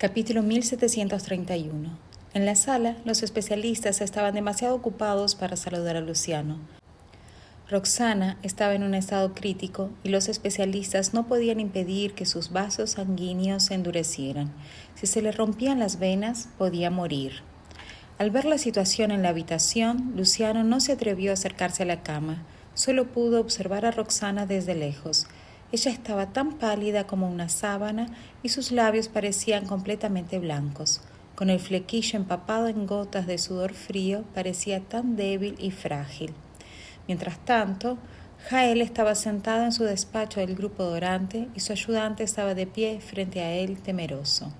Capítulo 1731. En la sala, los especialistas estaban demasiado ocupados para saludar a Luciano. Roxana estaba en un estado crítico y los especialistas no podían impedir que sus vasos sanguíneos se endurecieran. Si se le rompían las venas, podía morir. Al ver la situación en la habitación, Luciano no se atrevió a acercarse a la cama. Solo pudo observar a Roxana desde lejos. Ella estaba tan pálida como una sábana y sus labios parecían completamente blancos. Con el flequillo empapado en gotas de sudor frío, parecía tan débil y frágil. Mientras tanto, Jael estaba sentado en su despacho del grupo Dorante y su ayudante estaba de pie frente a él, temeroso.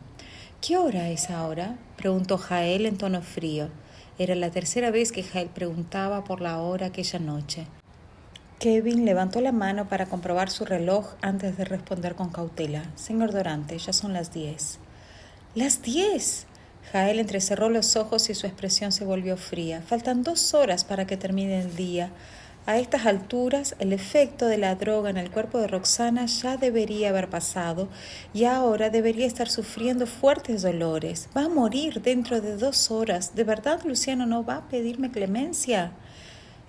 ¿Qué hora es ahora?, preguntó Jael en tono frío. Era la tercera vez que Jael preguntaba por la hora aquella noche. Kevin levantó la mano para comprobar su reloj antes de responder con cautela. Señor Dorante, ya son las 10. ¡Las 10! Jael entrecerró los ojos y su expresión se volvió fría. Faltan 2 horas para que termine el día. A estas alturas, el efecto de la droga en el cuerpo de Roxana ya debería haber pasado y ahora debería estar sufriendo fuertes dolores. Va a morir dentro de 2 horas. ¿De verdad Luciano no va a pedirme clemencia?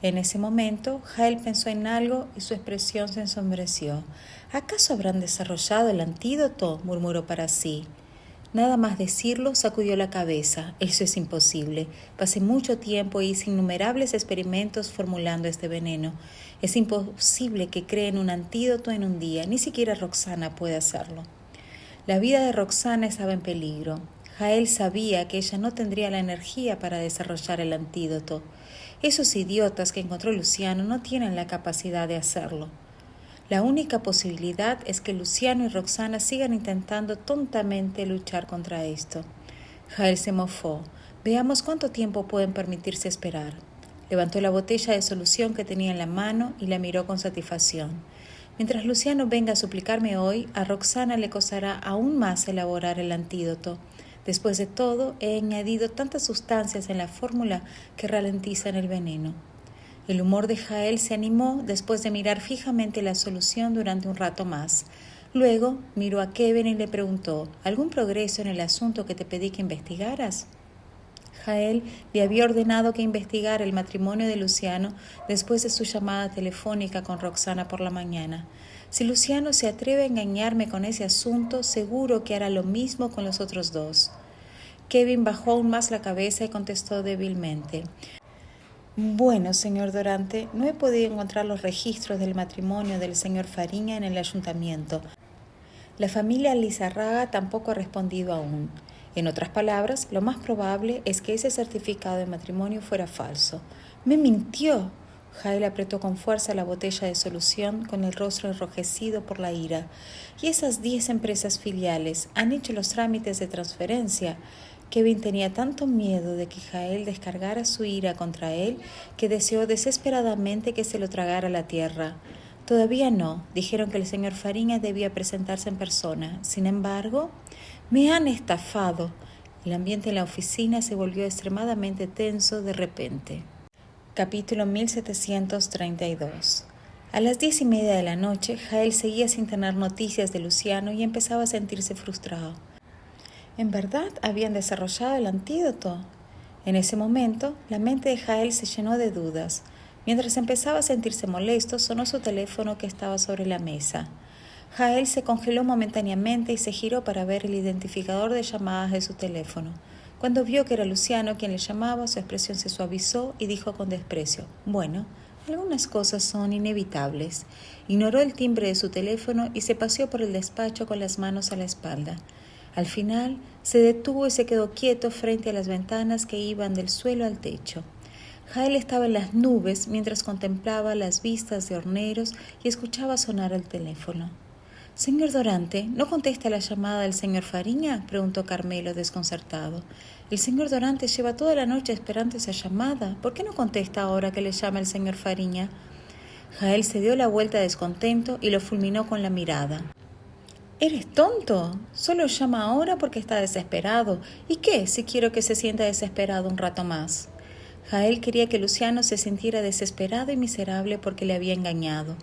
En ese momento, Jael pensó en algo y su expresión se ensombreció. ¿Acaso habrán desarrollado el antídoto?, murmuró para sí. Nada más decirlo, sacudió la cabeza. Eso es imposible. Pasé mucho tiempo e hice innumerables experimentos formulando este veneno. Es imposible que creen un antídoto en un día. Ni siquiera Roxana puede hacerlo. La vida de Roxana estaba en peligro. Jael sabía que ella no tendría la energía para desarrollar el antídoto. Esos idiotas que encontró Luciano no tienen la capacidad de hacerlo. La única posibilidad es que Luciano y Roxana sigan intentando tontamente luchar contra esto. Jael se mofó. Veamos cuánto tiempo pueden permitirse esperar. Levantó la botella de solución que tenía en la mano y la miró con satisfacción. Mientras Luciano venga a suplicarme hoy, a Roxana le costará aún más elaborar el antídoto. Después de todo, he añadido tantas sustancias en la fórmula que ralentizan el veneno. El humor de Jael se animó después de mirar fijamente la solución durante un rato más. Luego miró a Kevin y le preguntó, ¿algún progreso en el asunto que te pedí que investigaras? Jael le había ordenado que investigara el matrimonio de Luciano después de su llamada telefónica con Roxana por la mañana. Si Luciano se atreve a engañarme con ese asunto, seguro que hará lo mismo con los otros 2. Kevin bajó aún más la cabeza y contestó débilmente. Bueno, señor Dorante, no he podido encontrar los registros del matrimonio del señor Fariña en el ayuntamiento. La familia Lizarraga tampoco ha respondido aún. En otras palabras, lo más probable es que ese certificado de matrimonio fuera falso. ¡Me mintió! Jael apretó con fuerza la botella de solución con el rostro enrojecido por la ira. ¿Y esas 10 empresas filiales han hecho los trámites de transferencia? Kevin tenía tanto miedo de que Jael descargara su ira contra él que deseó desesperadamente que se lo tragara la tierra. Todavía no. Dijeron que el señor Fariña debía presentarse en persona. Sin embargo, me han estafado. El ambiente en la oficina se volvió extremadamente tenso de repente. Capítulo 1732. A las 10:30 de la noche, Jael seguía sin tener noticias de Luciano y empezaba a sentirse frustrado. ¿En verdad habían desarrollado el antídoto? En ese momento, la mente de Jael se llenó de dudas. Mientras empezaba a sentirse molesto, sonó su teléfono que estaba sobre la mesa. Jael se congeló momentáneamente y se giró para ver el identificador de llamadas de su teléfono. Cuando vio que era Luciano quien le llamaba, su expresión se suavizó y dijo con desprecio, «Bueno, algunas cosas son inevitables». Ignoró el timbre de su teléfono y se paseó por el despacho con las manos a la espalda. Al final, se detuvo y se quedó quieto frente a las ventanas que iban del suelo al techo. Jael estaba en las nubes mientras contemplaba las vistas de horneros y escuchaba sonar el teléfono. «Señor Dorante, ¿no contesta la llamada del señor Fariña?», preguntó Carmelo desconcertado. «El señor Dorante lleva toda la noche esperando esa llamada. ¿Por qué no contesta ahora que le llama el señor Fariña?». Jael se dio la vuelta descontento y lo fulminó con la mirada. «¿Eres tonto? Solo llama ahora porque está desesperado. ¿Y qué si quiero que se sienta desesperado un rato más?». Jael quería que Luciano se sintiera desesperado y miserable porque le había engañado.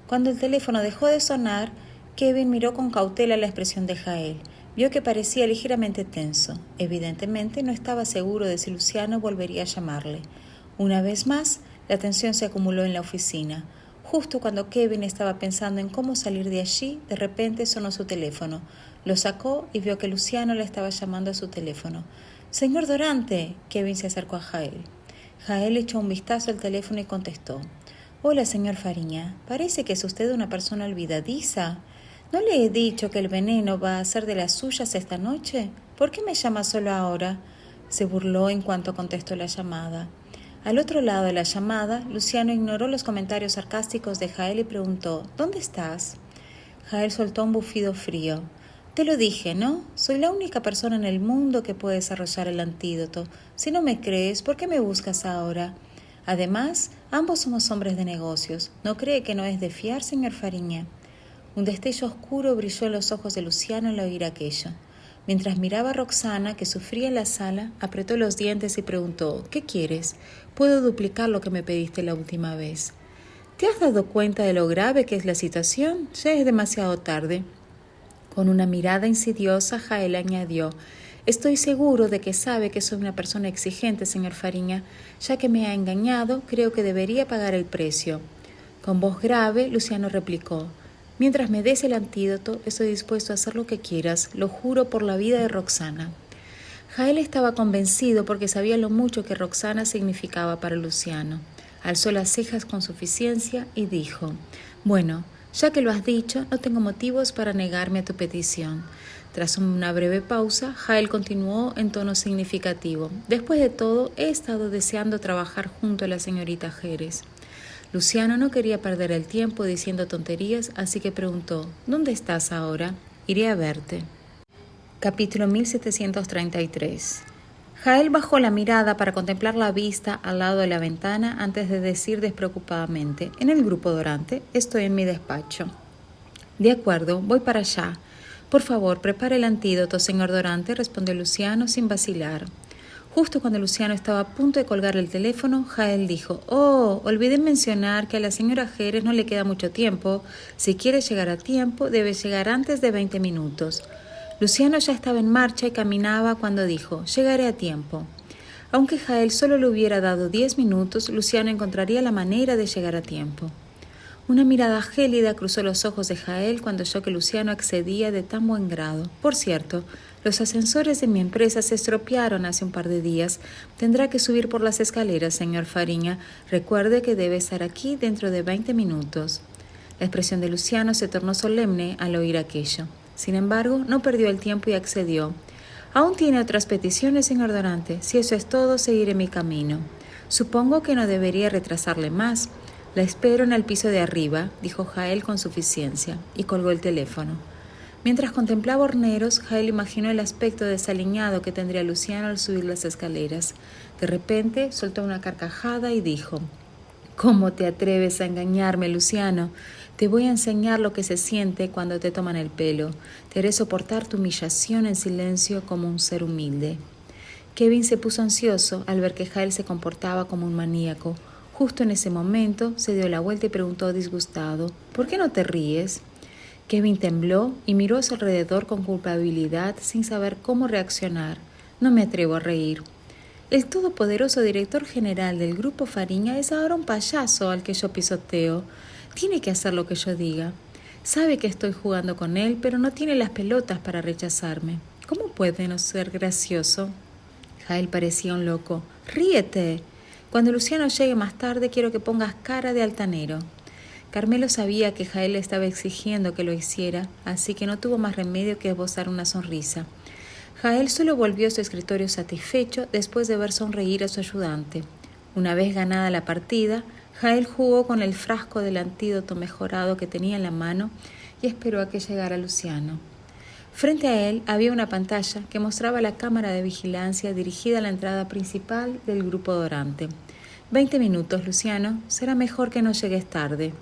Cuando el teléfono dejó de sonar, Kevin miró con cautela la expresión de Jael. Vio que parecía ligeramente tenso. Evidentemente no estaba seguro de si Luciano volvería a llamarle. Una vez más, la tensión se acumuló en la oficina. Justo cuando Kevin estaba pensando en cómo salir de allí, de repente sonó su teléfono. Lo sacó y vio que Luciano le estaba llamando a su teléfono. «Señor Dorante», Kevin se acercó a Jael. Jael echó un vistazo al teléfono y contestó. «Hola, señor Fariña. Parece que es usted una persona olvidadiza. ¿No le he dicho que el veneno va a ser de las suyas esta noche? ¿Por qué me llama solo ahora?», se burló en cuanto contestó la llamada. Al otro lado de la llamada, Luciano ignoró los comentarios sarcásticos de Jael y preguntó: «¿Dónde estás?». Jael soltó un bufido frío. «Te lo dije, ¿no? Soy la única persona en el mundo que puede desarrollar el antídoto. Si no me crees, ¿por qué me buscas ahora? Además, ambos somos hombres de negocios. ¿No cree que no es de fiar, señor Fariña?». Un destello oscuro brilló en los ojos de Luciano al oír aquello. Mientras miraba a Roxana, que sufría en la sala, apretó los dientes y preguntó: «¿Qué quieres? Puedo duplicar lo que me pediste la última vez». «¿Te has dado cuenta de lo grave que es la situación? Ya es demasiado tarde». Con una mirada insidiosa, Jael añadió: «Estoy seguro de que sabe que soy una persona exigente, señor Fariña. Ya que me ha engañado, creo que debería pagar el precio». Con voz grave, Luciano replicó: «Mientras me des el antídoto, estoy dispuesto a hacer lo que quieras, lo juro por la vida de Roxana». Jael estaba convencido porque sabía lo mucho que Roxana significaba para Luciano. Alzó las cejas con suficiencia y dijo: «Bueno, ya que lo has dicho, no tengo motivos para negarme a tu petición». Tras una breve pausa, Jael continuó en tono significativo: «Después de todo, he estado deseando trabajar junto a la señorita Jerez». Luciano no quería perder el tiempo diciendo tonterías, así que preguntó: «¿Dónde estás ahora?». «Iré a verte». Capítulo 1733. Jael bajó la mirada para contemplar la vista al lado de la ventana antes de decir despreocupadamente: «En el grupo Dorante, estoy en mi despacho». «De acuerdo, voy para allá». «Por favor, prepare el antídoto, señor Dorante», respondió Luciano sin vacilar. Justo cuando Luciano estaba a punto de colgar el teléfono, Jael dijo: «Oh, olvidé mencionar que a la señora Jerez no le queda mucho tiempo. Si quiere llegar a tiempo, debe llegar antes de 20 minutos». Luciano ya estaba en marcha y caminaba cuando dijo: «Llegaré a tiempo». Aunque Jael solo le hubiera dado 10 minutos, Luciano encontraría la manera de llegar a tiempo. Una mirada gélida cruzó los ojos de Jael cuando oyó que Luciano accedía de tan buen grado. «Por cierto, los ascensores de mi empresa se estropearon hace un par de días. Tendrá que subir por las escaleras, señor Fariña. Recuerde que debe estar aquí dentro de 20 minutos». La expresión de Luciano se tornó solemne al oír aquello. Sin embargo, no perdió el tiempo y accedió. «Aún tiene otras peticiones, señor Dorante. Si eso es todo, seguiré mi camino». «Supongo que no debería retrasarle más». «La espero en el piso de arriba», dijo Jael con suficiencia, y colgó el teléfono. Mientras contemplaba Horneros, Jael imaginó el aspecto desaliñado que tendría Luciano al subir las escaleras. De repente, soltó una carcajada y dijo: «¿Cómo te atreves a engañarme, Luciano? Te voy a enseñar lo que se siente cuando te toman el pelo. Te haré soportar tu humillación en silencio como un ser humilde». Kevin se puso ansioso al ver que Jael se comportaba como un maníaco. Justo en ese momento, se dio la vuelta y preguntó disgustado: «¿Por qué no te ríes?». Kevin tembló y miró a su alrededor con culpabilidad sin saber cómo reaccionar. «No me atrevo a reír». «El todopoderoso director general del Grupo Fariña es ahora un payaso al que yo pisoteo. Tiene que hacer lo que yo diga. Sabe que estoy jugando con él, pero no tiene las pelotas para rechazarme. ¿Cómo puede no ser gracioso?». Jael parecía un loco. «Ríete. Cuando Luciano llegue más tarde, quiero que pongas cara de altanero». Carmelo sabía que Jael le estaba exigiendo que lo hiciera, así que no tuvo más remedio que esbozar una sonrisa. Jael solo volvió a su escritorio satisfecho después de ver sonreír a su ayudante. Una vez ganada la partida, Jael jugó con el frasco del antídoto mejorado que tenía en la mano y esperó a que llegara Luciano. Frente a él había una pantalla que mostraba la cámara de vigilancia dirigida a la entrada principal del grupo Dorante. 20 minutos, Luciano. Será mejor que no llegues tarde».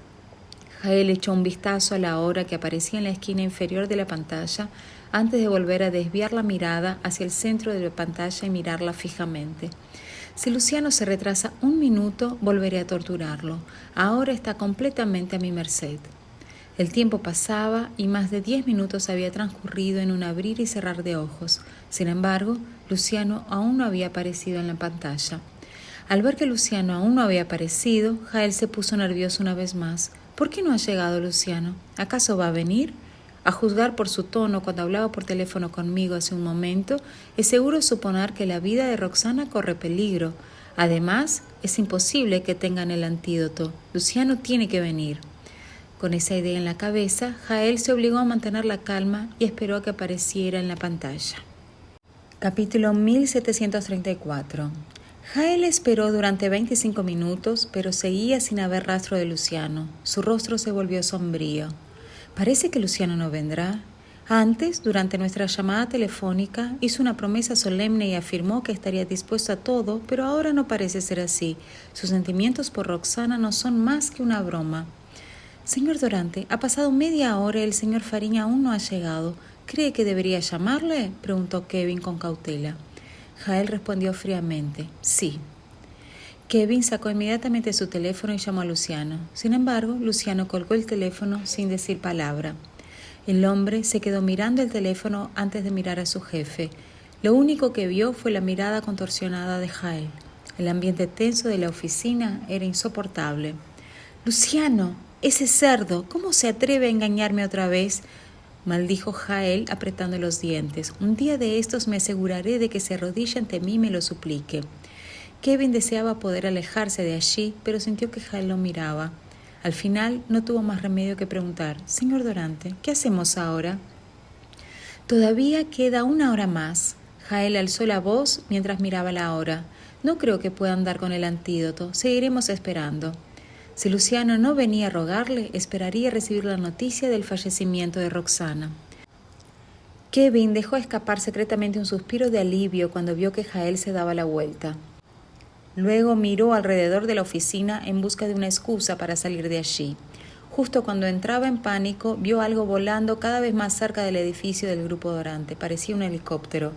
Jael echó un vistazo a la hora que aparecía en la esquina inferior de la pantalla antes de volver a desviar la mirada hacia el centro de la pantalla y mirarla fijamente. «Si Luciano se retrasa un minuto, volveré a torturarlo. Ahora está completamente a mi merced». El tiempo pasaba y más de 10 minutos había transcurrido en un abrir y cerrar de ojos. Sin embargo, Luciano aún no había aparecido en la pantalla. Al ver que Luciano aún no había aparecido, Jael se puso nervioso una vez más. ¿Por qué no ha llegado Luciano? ¿Acaso va a venir? A juzgar por su tono cuando hablaba por teléfono conmigo hace un momento, es seguro suponer que la vida de Roxana corre peligro. Además, es imposible que tengan el antídoto. Luciano tiene que venir. Con esa idea en la cabeza, Jael se obligó a mantener la calma y esperó a que apareciera en la pantalla. Capítulo 1734. Jael esperó durante 25 minutos, pero seguía sin haber rastro de Luciano. Su rostro se volvió sombrío. Parece que Luciano no vendrá. Antes, durante nuestra llamada telefónica, hizo una promesa solemne y afirmó que estaría dispuesto a todo, pero ahora no parece ser así. Sus sentimientos por Roxana no son más que una broma. Señor Durante, ha pasado media hora y el señor Fariña aún no ha llegado. ¿Cree que debería llamarle?, preguntó Kevin con cautela. Jael respondió fríamente, sí. Kevin sacó inmediatamente su teléfono y llamó a Luciano. Sin embargo, Luciano colgó el teléfono sin decir palabra. El hombre se quedó mirando el teléfono antes de mirar a su jefe. Lo único que vio fue la mirada contorsionada de Jael. El ambiente tenso de la oficina era insoportable. «Luciano, ese cerdo, ¿cómo se atreve a engañarme otra vez?», maldijo Jael apretando los dientes. «Un día de estos me aseguraré de que se arrodille ante mí y me lo suplique». Kevin deseaba poder alejarse de allí, pero sintió que Jael lo miraba. Al final no tuvo más remedio que preguntar, «Señor Durante, ¿qué hacemos ahora?». «Todavía queda una hora más». Jael alzó la voz mientras miraba la hora. «No creo que puedan dar con el antídoto. Seguiremos esperando». Si Luciano no venía a rogarle, esperaría recibir la noticia del fallecimiento de Roxana. Kevin dejó escapar secretamente un suspiro de alivio cuando vio que Jael se daba la vuelta. Luego miró alrededor de la oficina en busca de una excusa para salir de allí. Justo cuando entraba en pánico, vio algo volando cada vez más cerca del edificio del Grupo Durante. Parecía un helicóptero.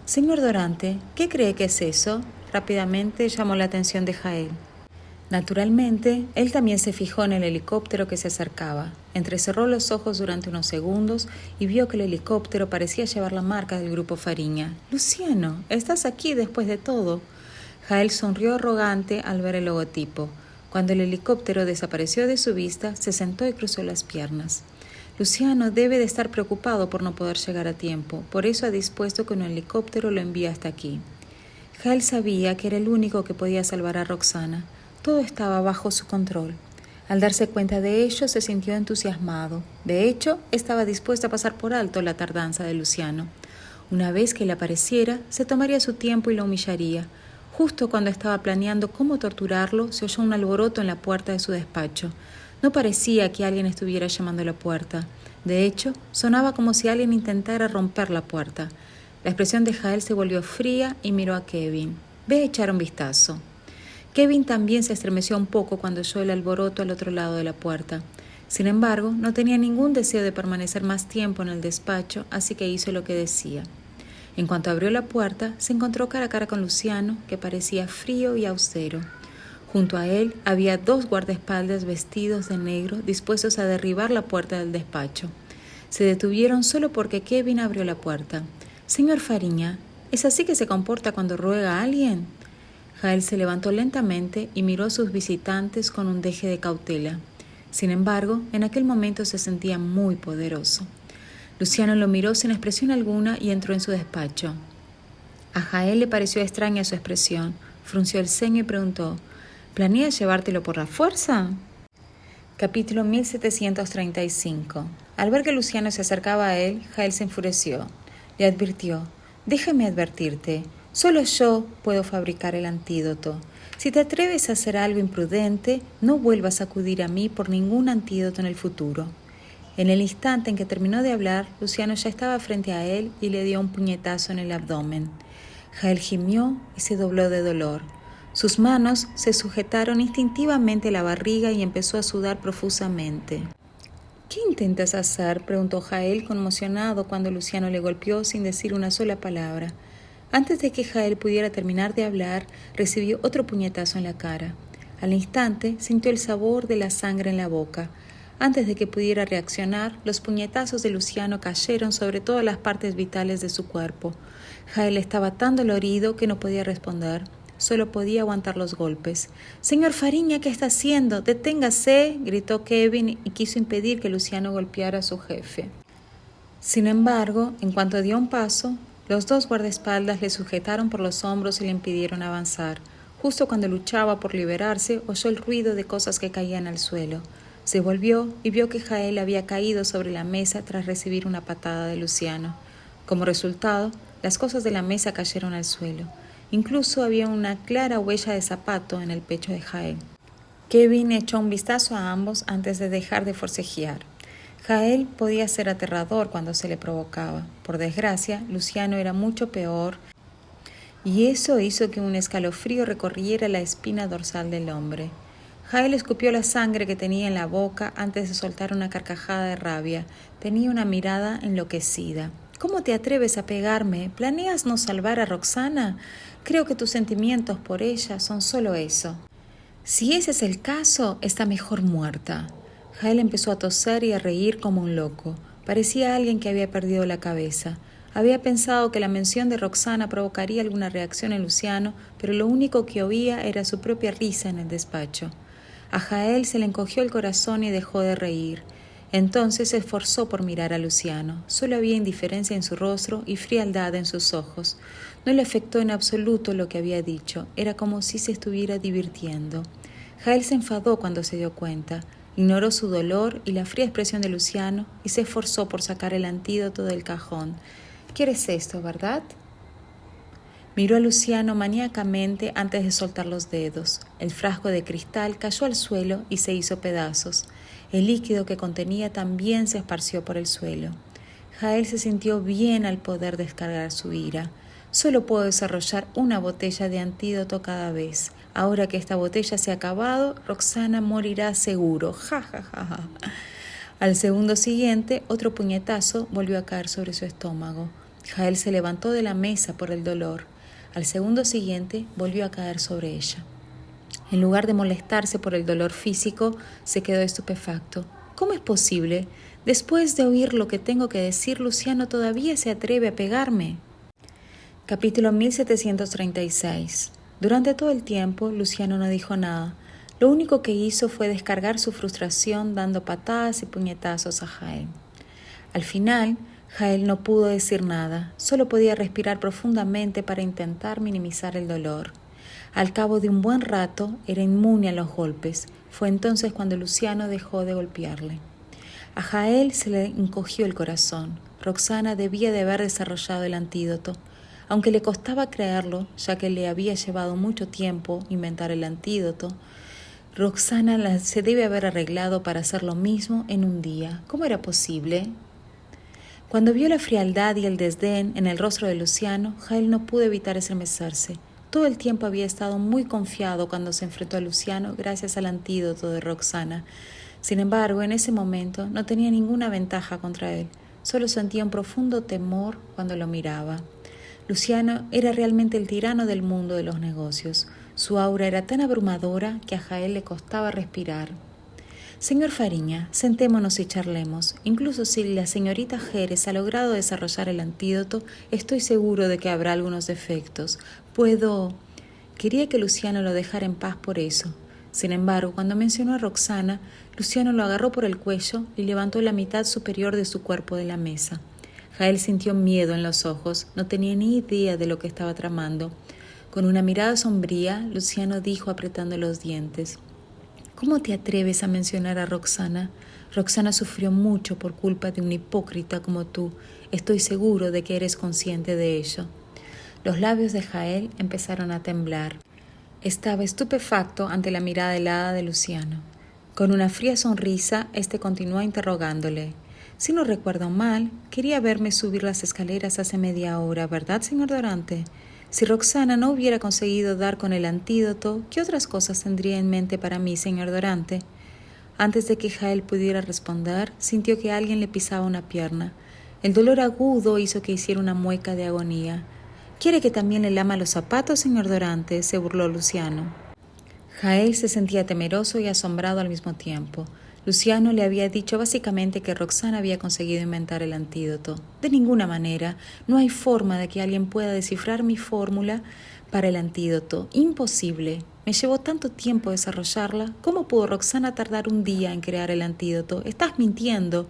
«Señor Durante, ¿qué cree que es eso?», rápidamente llamó la atención de Jael. Naturalmente, él también se fijó en el helicóptero que se acercaba. Entrecerró los ojos durante unos segundos y vio que el helicóptero parecía llevar la marca del Grupo Fariña. «Luciano, estás aquí después de todo». Jael sonrió arrogante al ver el logotipo. Cuando el helicóptero desapareció de su vista, se sentó y cruzó las piernas. «Luciano debe de estar preocupado por no poder llegar a tiempo. Por eso ha dispuesto que un helicóptero lo envíe hasta aquí». Jael sabía que era el único que podía salvar a Roxana. Todo estaba bajo su control. Al darse cuenta de ello, se sintió entusiasmado. De hecho, estaba dispuesto a pasar por alto la tardanza de Luciano. Una vez que él apareciera, se tomaría su tiempo y lo humillaría. Justo cuando estaba planeando cómo torturarlo, se oyó un alboroto en la puerta de su despacho. No parecía que alguien estuviera llamando a la puerta. De hecho, sonaba como si alguien intentara romper la puerta. La expresión de Jael se volvió fría y miró a Kevin. «Ve a echar un vistazo». Kevin también se estremeció un poco cuando oyó el alboroto al otro lado de la puerta. Sin embargo, no tenía ningún deseo de permanecer más tiempo en el despacho, así que hizo lo que decía. En cuanto abrió la puerta, se encontró cara a cara con Luciano, que parecía frío y austero. Junto a él había 2 guardaespaldas vestidos de negro, dispuestos a derribar la puerta del despacho. Se detuvieron solo porque Kevin abrió la puerta. «Señor Fariña, ¿es así que se comporta cuando ruega a alguien?». Jael se levantó lentamente y miró a sus visitantes con un deje de cautela. Sin embargo, en aquel momento se sentía muy poderoso. Luciano lo miró sin expresión alguna y entró en su despacho. A Jael le pareció extraña su expresión. Frunció el ceño y preguntó, «¿Planeas llevártelo por la fuerza?». Capítulo 1735. Al ver que Luciano se acercaba a él, Jael se enfureció. Le advirtió, «Déjame advertirte. Solo yo puedo fabricar el antídoto. Si te atreves a hacer algo imprudente, no vuelvas a acudir a mí por ningún antídoto en el futuro». En el instante en que terminó de hablar, Luciano ya estaba frente a él y le dio un puñetazo en el abdomen. Jael gimió y se dobló de dolor. Sus manos se sujetaron instintivamente a la barriga y empezó a sudar profusamente. «¿Qué intentas hacer?», preguntó Jael conmocionado cuando Luciano le golpeó sin decir una sola palabra. Antes de que Jael pudiera terminar de hablar, recibió otro puñetazo en la cara. Al instante, sintió el sabor de la sangre en la boca. Antes de que pudiera reaccionar, los puñetazos de Luciano cayeron sobre todas las partes vitales de su cuerpo. Jael estaba tan dolorido que no podía responder. Solo podía aguantar los golpes. «Señor Fariña, ¿qué está haciendo? ¡Deténgase!», gritó Kevin y quiso impedir que Luciano golpeara a su jefe. Sin embargo, en cuanto dio un paso, los dos guardaespaldas le sujetaron por los hombros y le impidieron avanzar. Justo cuando luchaba por liberarse, oyó el ruido de cosas que caían al suelo. Se volvió y vio que Jael había caído sobre la mesa tras recibir una patada de Luciano. Como resultado, las cosas de la mesa cayeron al suelo. Incluso había una clara huella de zapato en el pecho de Jael. Kevin echó un vistazo a ambos antes de dejar de forcejear. Jael podía ser aterrador cuando se le provocaba. Por desgracia, Luciano era mucho peor, y eso hizo que un escalofrío recorriera la espina dorsal del hombre. Jael escupió la sangre que tenía en la boca antes de soltar una carcajada de rabia. Tenía una mirada enloquecida. «¿Cómo te atreves a pegarme? ¿Planeas no salvar a Roxana? Creo que tus sentimientos por ella son solo eso. Si ese es el caso, está mejor muerta». Jael empezó a toser y a reír como un loco. Parecía alguien que había perdido la cabeza. Había pensado que la mención de Roxana provocaría alguna reacción en Luciano, pero lo único que oía era su propia risa en el despacho. A Jael se le encogió el corazón y dejó de reír. Entonces se esforzó por mirar a Luciano. Solo había indiferencia en su rostro y frialdad en sus ojos. No le afectó en absoluto lo que había dicho. Era como si se estuviera divirtiendo. Jael se enfadó cuando se dio cuenta. Ignoró su dolor y la fría expresión de Luciano y se esforzó por sacar el antídoto del cajón. «¿Quieres esto, verdad?». Miró a Luciano maníacamente antes de soltar los dedos. El frasco de cristal cayó al suelo y se hizo pedazos. El líquido que contenía también se esparció por el suelo. Jael se sintió bien al poder descargar su ira. «Solo puedo desarrollar una botella de antídoto cada vez. Ahora que esta botella se ha acabado, Roxana morirá seguro. Ja, ja, ja, ja». Al segundo siguiente, otro puñetazo volvió a caer sobre su estómago. Jael se levantó de la mesa por el dolor. Al segundo siguiente, volvió a caer sobre ella. En lugar de molestarse por el dolor físico, se quedó estupefacto. «¿Cómo es posible? Después de oír lo que tengo que decir, Luciano todavía se atreve a pegarme». Capítulo 1736. Durante todo el tiempo, Luciano no dijo nada. Lo único que hizo fue descargar su frustración dando patadas y puñetazos a Jael. Al final, Jael no pudo decir nada, solo podía respirar profundamente para intentar minimizar el dolor. Al cabo de un buen rato, era inmune a los golpes. Fue entonces cuando Luciano dejó de golpearle. A Jael se le encogió el corazón. Roxana debía de haber desarrollado el antídoto. Aunque le costaba creerlo, ya que le había llevado mucho tiempo inventar el antídoto, Roxana se debe haber arreglado para hacer lo mismo en un día. ¿Cómo era posible? Cuando vio la frialdad y el desdén en el rostro de Luciano, Jael no pudo evitar estremecerse. Todo el tiempo había estado muy confiado cuando se enfrentó a Luciano gracias al antídoto de Roxana. Sin embargo, en ese momento no tenía ninguna ventaja contra él. Solo sentía un profundo temor cuando lo miraba. Luciano era realmente el tirano del mundo de los negocios. Su aura era tan abrumadora que a Jael le costaba respirar. «Señor Fariña, sentémonos y charlemos. Incluso si la señorita Jerez ha logrado desarrollar el antídoto, estoy seguro de que habrá algunos defectos. Puedo...». Quería que Luciano lo dejara en paz por eso. Sin embargo, cuando mencionó a Roxana, Luciano lo agarró por el cuello y levantó la mitad superior de su cuerpo de la mesa. Jael sintió miedo en los ojos, no tenía ni idea de lo que estaba tramando. Con una mirada sombría, Luciano dijo apretando los dientes: «¿Cómo te atreves a mencionar a Roxana? Roxana sufrió mucho por culpa de un hipócrita como tú. Estoy seguro de que eres consciente de ello». Los labios de Jael empezaron a temblar. Estaba estupefacto ante la mirada helada de Luciano. Con una fría sonrisa, éste continuó interrogándole: «Si no recuerdo mal, quería verme subir las escaleras hace media hora, ¿verdad, señor Dorante? Si Roxana no hubiera conseguido dar con el antídoto, ¿qué otras cosas tendría en mente para mí, señor Dorante?». Antes de que Jael pudiera responder, sintió que alguien le pisaba una pierna. El dolor agudo hizo que hiciera una mueca de agonía. «¿Quiere que también le lama los zapatos, señor Dorante?», se burló Luciano. Jael se sentía temeroso y asombrado al mismo tiempo. Luciano le había dicho básicamente que Roxana había conseguido inventar el antídoto. De ninguna manera, no hay forma de que alguien pueda descifrar mi fórmula para el antídoto. Imposible. Me llevó tanto tiempo desarrollarla. ¿Cómo pudo Roxana tardar un día en crear el antídoto? Estás mintiendo,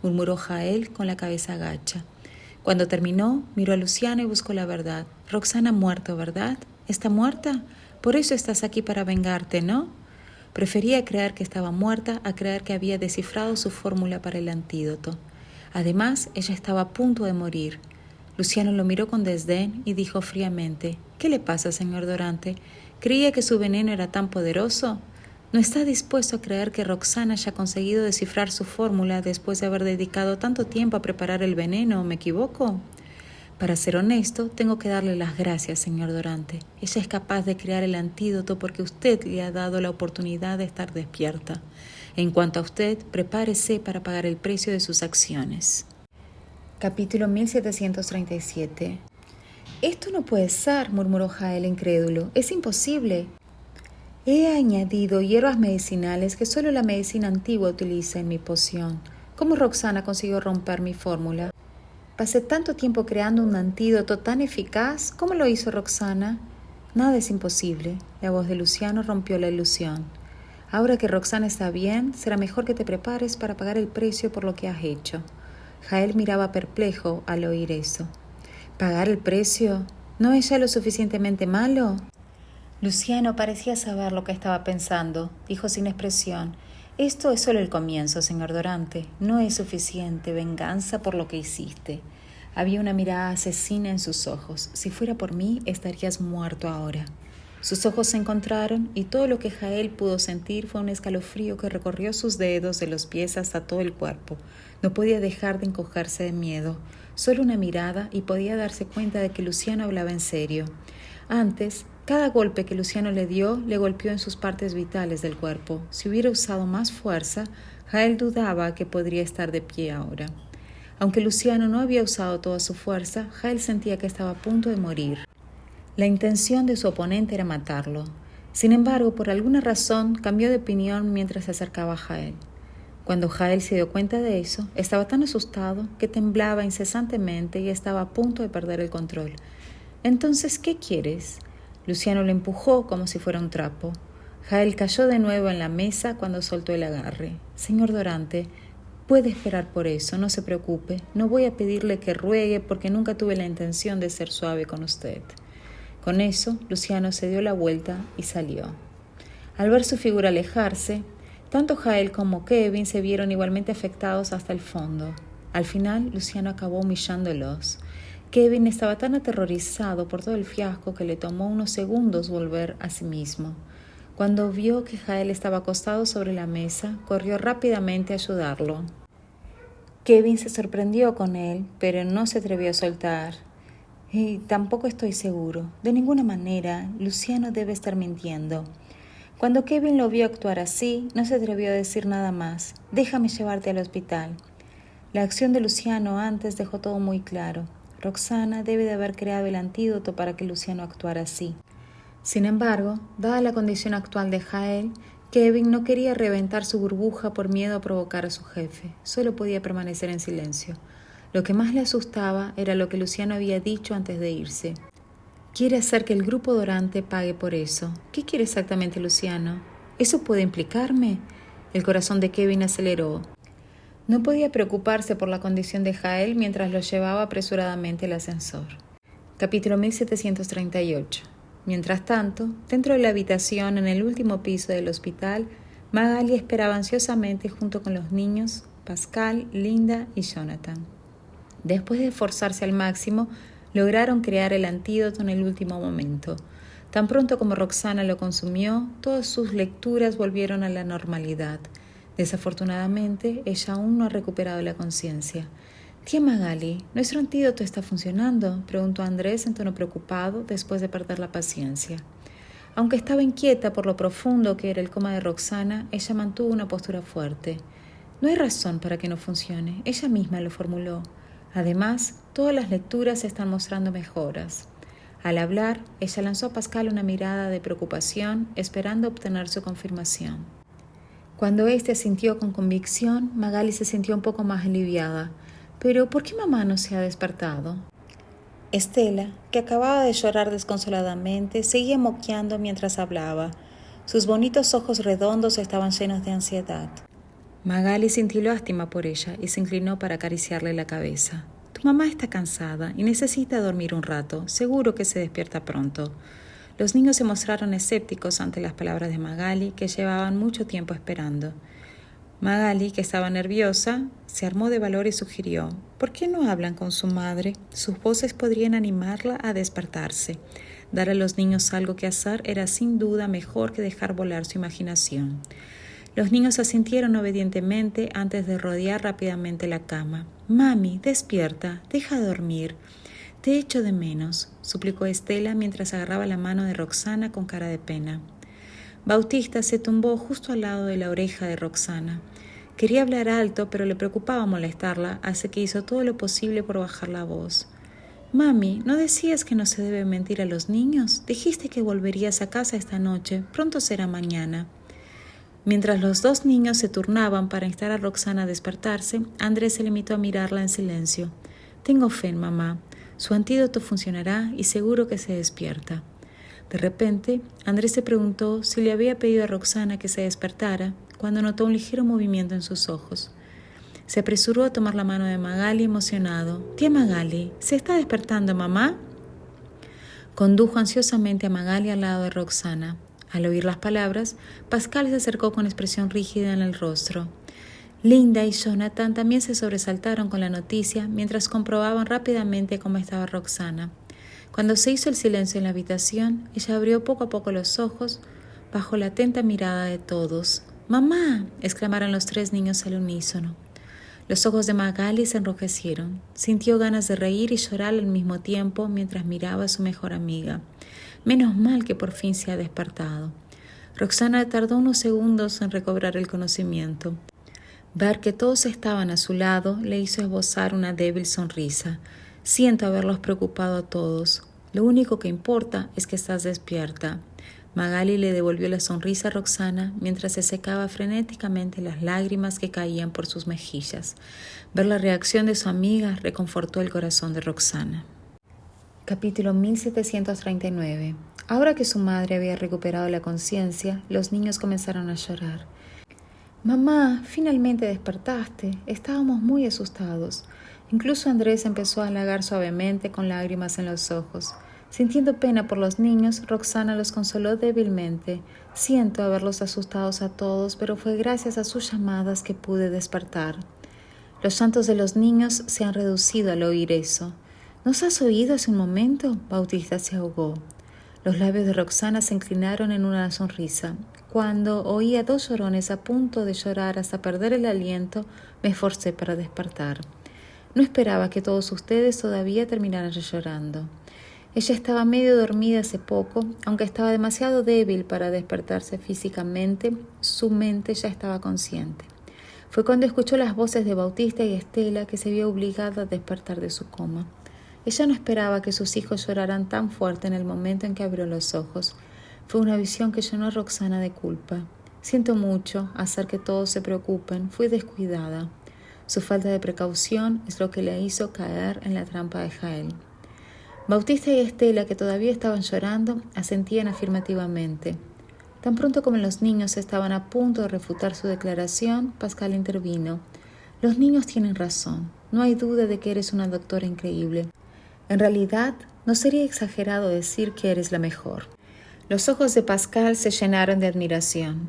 murmuró Jael con la cabeza agacha. Cuando terminó, miró a Luciano y buscó la verdad. Roxana ha muerto, ¿verdad? ¿Está muerta? Por eso estás aquí para vengarte, ¿no? Prefería creer que estaba muerta a creer que había descifrado su fórmula para el antídoto. Además, ella estaba a punto de morir. Luciano lo miró con desdén y dijo fríamente: «¿Qué le pasa, señor Dorante? ¿Creía que su veneno era tan poderoso? ¿No está dispuesto a creer que Roxana haya conseguido descifrar su fórmula después de haber dedicado tanto tiempo a preparar el veneno? ¿Me equivoco?» Para ser honesto, tengo que darle las gracias, señor Dorante. Ella es capaz de crear el antídoto porque usted le ha dado la oportunidad de estar despierta. En cuanto a usted, prepárese para pagar el precio de sus acciones. Capítulo 1737. «Esto no puede ser», murmuró Jael incrédulo. «Es imposible. He añadido hierbas medicinales que solo la medicina antigua utiliza en mi poción. ¿Cómo Roxana consiguió romper mi fórmula? Pasé tanto tiempo creando un antídoto tan eficaz. ¿Cómo lo hizo Roxana? Nada es imposible». La voz de Luciano rompió la ilusión. «Ahora que Roxana está bien, será mejor que te prepares para pagar el precio por lo que has hecho». Jael miraba perplejo al oír eso. ¿Pagar el precio? ¿No es ya lo suficientemente malo? Luciano parecía saber lo que estaba pensando. Dijo sin expresión: «Esto es solo el comienzo, señor Dorante. No es suficiente venganza por lo que hiciste». Había una mirada asesina en sus ojos. «Si fuera por mí, estarías muerto ahora». Sus ojos se encontraron y todo lo que Jael pudo sentir fue un escalofrío que recorrió sus dedos de los pies hasta todo el cuerpo. No podía dejar de encogerse de miedo. Solo una mirada y podía darse cuenta de que Luciano hablaba en serio. Antes, cada golpe que Luciano le dio le golpeó en sus partes vitales del cuerpo. Si hubiera usado más fuerza, Jael dudaba que podría estar de pie ahora. Aunque Luciano no había usado toda su fuerza, Jael sentía que estaba a punto de morir. La intención de su oponente era matarlo. Sin embargo, por alguna razón, cambió de opinión mientras se acercaba a Jael. Cuando Jael se dio cuenta de eso, estaba tan asustado que temblaba incesantemente y estaba a punto de perder el control. «Entonces, ¿qué quieres?». Luciano lo empujó como si fuera un trapo. Jael cayó de nuevo en la mesa cuando soltó el agarre. «Señor Dorante, puede esperar por eso, no se preocupe. No voy a pedirle que ruegue porque nunca tuve la intención de ser suave con usted». Con eso, Luciano se dio la vuelta y salió. Al ver su figura alejarse, tanto Jael como Kevin se vieron igualmente afectados hasta el fondo. Al final, Luciano acabó humillándolos. Kevin estaba tan aterrorizado por todo el fiasco que le tomó unos segundos volver a sí mismo. Cuando vio que Jael estaba acostado sobre la mesa, corrió rápidamente a ayudarlo. Kevin se sorprendió con él, pero no se atrevió a soltar. «Y tampoco estoy seguro. De ninguna manera, Luciano debe estar mintiendo». Cuando Kevin lo vio actuar así, no se atrevió a decir nada más. «Déjame llevarte al hospital». La acción de Luciano antes dejó todo muy claro. Roxana debe de haber creado el antídoto para que Luciano actuara así. Sin embargo, dada la condición actual de Jael, Kevin no quería reventar su burbuja por miedo a provocar a su jefe. Solo podía permanecer en silencio. Lo que más le asustaba era lo que Luciano había dicho antes de irse. «Quiere hacer que el grupo Dorante pague por eso». «¿Qué quiere exactamente Luciano? ¿Eso puede implicarme?». El corazón de Kevin aceleró. No podía preocuparse por la condición de Jael mientras lo llevaba apresuradamente el ascensor. Capítulo 1738. Mientras tanto, dentro de la habitación en el último piso del hospital, Magali esperaba ansiosamente junto con los niños, Pascal, Linda y Jonathan. Después de esforzarse al máximo, lograron crear el antídoto en el último momento. Tan pronto como Roxana lo consumió, todas sus lecturas volvieron a la normalidad. Desafortunadamente, ella aún no ha recuperado la conciencia. «Tía Magali, ¿nuestro antídoto está funcionando?», preguntó Andrés en tono preocupado después de perder la paciencia. Aunque estaba inquieta por lo profundo que era el coma de Roxana, ella mantuvo una postura fuerte. «No hay razón para que no funcione. Ella misma lo formuló. Además, todas las lecturas están mostrando mejoras». Al hablar, ella lanzó a Pascal una mirada de preocupación, esperando obtener su confirmación. Cuando éste asintió con convicción, Magali se sintió un poco más aliviada. «¿Pero por qué mamá no se ha despertado?». Estela, que acababa de llorar desconsoladamente, seguía moqueando mientras hablaba. Sus bonitos ojos redondos estaban llenos de ansiedad. Magali sintió lástima por ella y se inclinó para acariciarle la cabeza. «Tu mamá está cansada y necesita dormir un rato. Seguro que se despierta pronto». Los niños se mostraron escépticos ante las palabras de Magali, que llevaban mucho tiempo esperando. Magali, que estaba nerviosa, se armó de valor y sugirió: «¿Por qué no hablan con su madre? Sus voces podrían animarla a despertarse». Dar a los niños algo que hacer era sin duda mejor que dejar volar su imaginación. Los niños asintieron obedientemente antes de rodear rápidamente la cama. «Mami, despierta, deja de dormir. Te echo de menos», suplicó Estela mientras agarraba la mano de Roxana con cara de pena. Bautista se tumbó justo al lado de la oreja de Roxana. Quería hablar alto, pero le preocupaba molestarla, así que hizo todo lo posible por bajar la voz. «Mami, ¿no decías que no se debe mentir a los niños? Dijiste que volverías a casa esta noche. Pronto será mañana». Mientras los dos niños se turnaban para instar a Roxana a despertarse, Andrés se limitó a mirarla en silencio. «Tengo fe en mamá. Su antídoto funcionará y seguro que se despierta». De repente, Andrés se preguntó si le había pedido a Roxana que se despertara cuando notó un ligero movimiento en sus ojos. Se apresuró a tomar la mano de Magali emocionado. «Tía Magali, ¿se está despertando mamá?». Condujo ansiosamente a Magali al lado de Roxana. Al oír las palabras, Pascal se acercó con expresión rígida en el rostro. Linda y Jonathan también se sobresaltaron con la noticia mientras comprobaban rápidamente cómo estaba Roxana. Cuando se hizo el silencio en la habitación, ella abrió poco a poco los ojos bajo la atenta mirada de todos. «¡Mamá!», exclamaron los tres niños al unísono. Los ojos de Magali se enrojecieron. Sintió ganas de reír y llorar al mismo tiempo mientras miraba a su mejor amiga. Menos mal que por fin se ha despertado. Roxana tardó unos segundos en recobrar el conocimiento. Ver que todos estaban a su lado le hizo esbozar una débil sonrisa. «Siento haberlos preocupado a todos. Lo único que importa es que estás despierta». Magali le devolvió la sonrisa a Roxana mientras se secaba frenéticamente las lágrimas que caían por sus mejillas. Ver la reacción de su amiga reconfortó el corazón de Roxana. Capítulo 1739. Ahora que su madre había recuperado la conciencia, los niños comenzaron a llorar. «Mamá, finalmente despertaste. Estábamos muy asustados». Incluso Andrés empezó a halagar suavemente con lágrimas en los ojos. Sintiendo pena por los niños, Roxana los consoló débilmente. «Siento haberlos asustados a todos, pero fue gracias a sus llamadas que pude despertar». Los llantos de los niños se han reducido al oír eso. «¿Nos has oído hace un momento?». Bautista se ahogó. Los labios de Roxana se inclinaron en una sonrisa. «Cuando oí a dos llorones a punto de llorar hasta perder el aliento, me esforcé para despertar. No esperaba que todos ustedes todavía terminaran llorando». Ella estaba medio dormida hace poco, aunque estaba demasiado débil para despertarse físicamente, su mente ya estaba consciente. Fue cuando escuchó las voces de Bautista y Estela que se vio obligada a despertar de su coma. Ella no esperaba que sus hijos lloraran tan fuerte en el momento en que abrió los ojos. Fue una visión que llenó a Roxana de culpa. «Siento mucho hacer que todos se preocupen, fui descuidada». Su falta de precaución es lo que le hizo caer en la trampa de Jael. Bautista y Estela, que todavía estaban llorando, asentían afirmativamente. Tan pronto como los niños estaban a punto de refutar su declaración, Pascal intervino. «Los niños tienen razón. No hay duda de que eres una doctora increíble. En realidad, no sería exagerado decir que eres la mejor». Los ojos de Pascal se llenaron de admiración.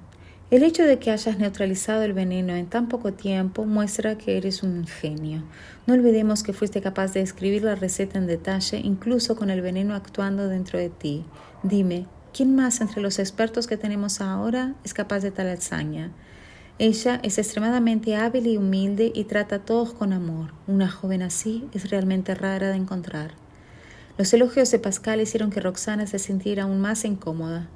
«El hecho de que hayas neutralizado el veneno en tan poco tiempo muestra que eres un genio. No olvidemos que fuiste capaz de escribir la receta en detalle, incluso con el veneno actuando dentro de ti. Dime, ¿quién más entre los expertos que tenemos ahora es capaz de tal hazaña?». Ella es extremadamente hábil y humilde y trata a todos con amor. Una joven así es realmente rara de encontrar. Los elogios de Pascal hicieron que Roxana se sintiera aún más incómoda.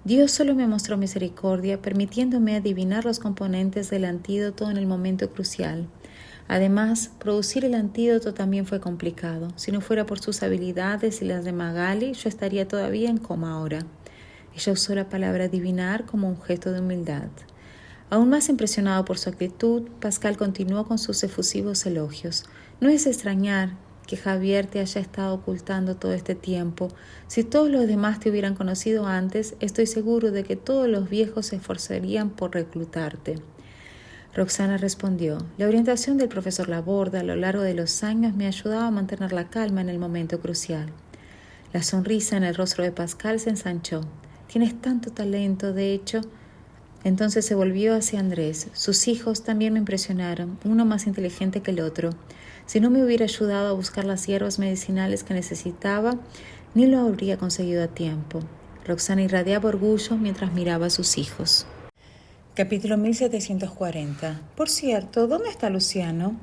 «Dios solo me mostró misericordia, permitiéndome adivinar los componentes del antídoto en el momento crucial. Además, producir el antídoto también fue complicado. Si no fuera por sus habilidades y las de Magali, yo estaría todavía en coma ahora». Ella usó la palabra adivinar como un gesto de humildad. Aún más impresionado por su actitud, Pascal continuó con sus efusivos elogios. No es extrañar que Javier te haya estado ocultando todo este tiempo. Si todos los demás te hubieran conocido antes, estoy seguro de que todos los viejos se esforzarían por reclutarte. Roxana respondió: la orientación del profesor Laborde a lo largo de los años me ayudaba a mantener la calma en el momento crucial. La sonrisa en el rostro de Pascal se ensanchó. Tienes tanto talento, de hecho. Entonces se volvió hacia Andrés. Sus hijos también me impresionaron, uno más inteligente que el otro. Si no me hubiera ayudado a buscar las hierbas medicinales que necesitaba, ni lo habría conseguido a tiempo. Roxana irradiaba orgullo mientras miraba a sus hijos. Capítulo 1740. Por cierto, ¿dónde está Luciano?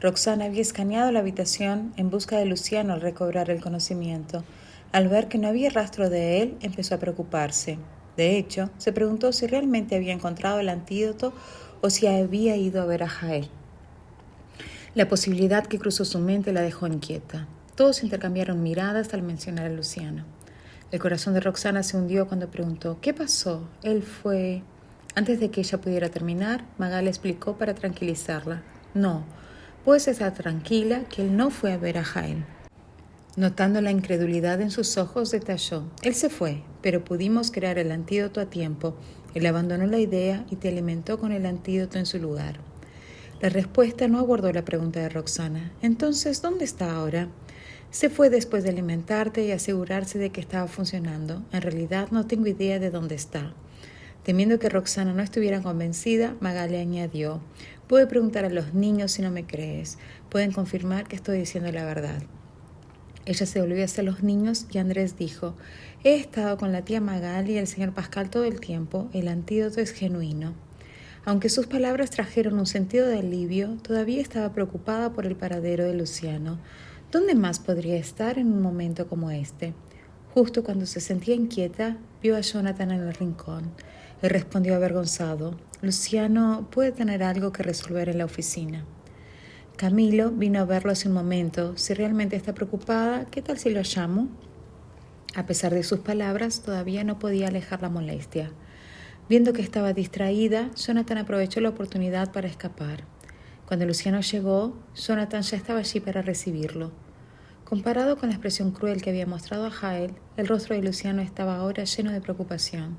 Roxana había escaneado la habitación en busca de Luciano al recobrar el conocimiento. Al ver que no había rastro de él, empezó a preocuparse. De hecho, se preguntó si realmente había encontrado el antídoto o si había ido a ver a Jael. La posibilidad que cruzó su mente la dejó inquieta. Todos intercambiaron miradas al mencionar a Luciano. El corazón de Roxana se hundió cuando preguntó: ¿qué pasó? Él fue... Antes de que ella pudiera terminar, Magal le explicó para tranquilizarla: no, puedes estar tranquila que él no fue a ver a Jael. Notando la incredulidad en sus ojos, detalló: él se fue, pero pudimos crear el antídoto a tiempo. Él abandonó la idea y te alimentó con el antídoto en su lugar. La respuesta no abordó la pregunta de Roxana. Entonces, ¿dónde está ahora? Se fue después de alimentarte y asegurarse de que estaba funcionando. En realidad no tengo idea de dónde está. Temiendo que Roxana no estuviera convencida, Magal le añadió: puedo preguntar a los niños si no me crees. Pueden confirmar que estoy diciendo la verdad. Ella se volvió hacia los niños y Andrés dijo: he estado con la tía Magal y el señor Pascal todo el tiempo. El antídoto es genuino. Aunque sus palabras trajeron un sentido de alivio, todavía estaba preocupada por el paradero de Luciano. ¿Dónde más podría estar en un momento como este? Justo cuando se sentía inquieta, vio a Jonathan en el rincón. Él respondió avergonzado: Luciano puede tener algo que resolver en la oficina. Camilo vino a verlo hace un momento. Si realmente está preocupada, ¿qué tal si lo llamo? A pesar de sus palabras, todavía no podía alejar la molestia. Viendo que estaba distraída, Jonathan aprovechó la oportunidad para escapar. Cuando Luciano llegó, Jonathan ya estaba allí para recibirlo. Comparado con la expresión cruel que había mostrado a Jael, el rostro de Luciano estaba ahora lleno de preocupación.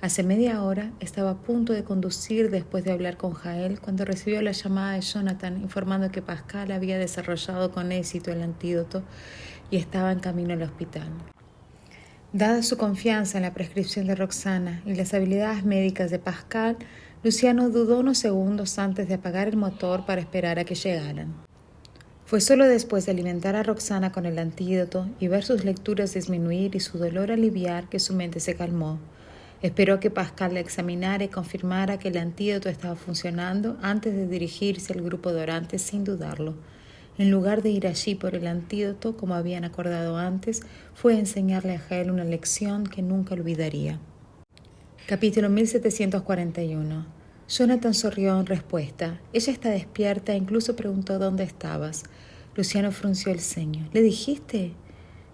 Hace media hora estaba a punto de conducir después de hablar con Jael cuando recibió la llamada de Jonathan informando que Pascal había desarrollado con éxito el antídoto y estaba en camino al hospital. Dada su confianza en la prescripción de Roxana y las habilidades médicas de Pascal, Luciano dudó unos segundos antes de apagar el motor para esperar a que llegaran. Fue solo después de alimentar a Roxana con el antídoto y ver sus lecturas disminuir y su dolor aliviar que su mente se calmó. Esperó a que Pascal la examinara y confirmara que el antídoto estaba funcionando antes de dirigirse al grupo de orantes sin dudarlo. En lugar de ir allí por el antídoto, como habían acordado antes, fue a enseñarle a Jael una lección que nunca olvidaría. Capítulo 1741. Jonathan sonrió en respuesta. Ella está despierta e incluso preguntó dónde estabas. Luciano frunció el ceño. ¿Le dijiste?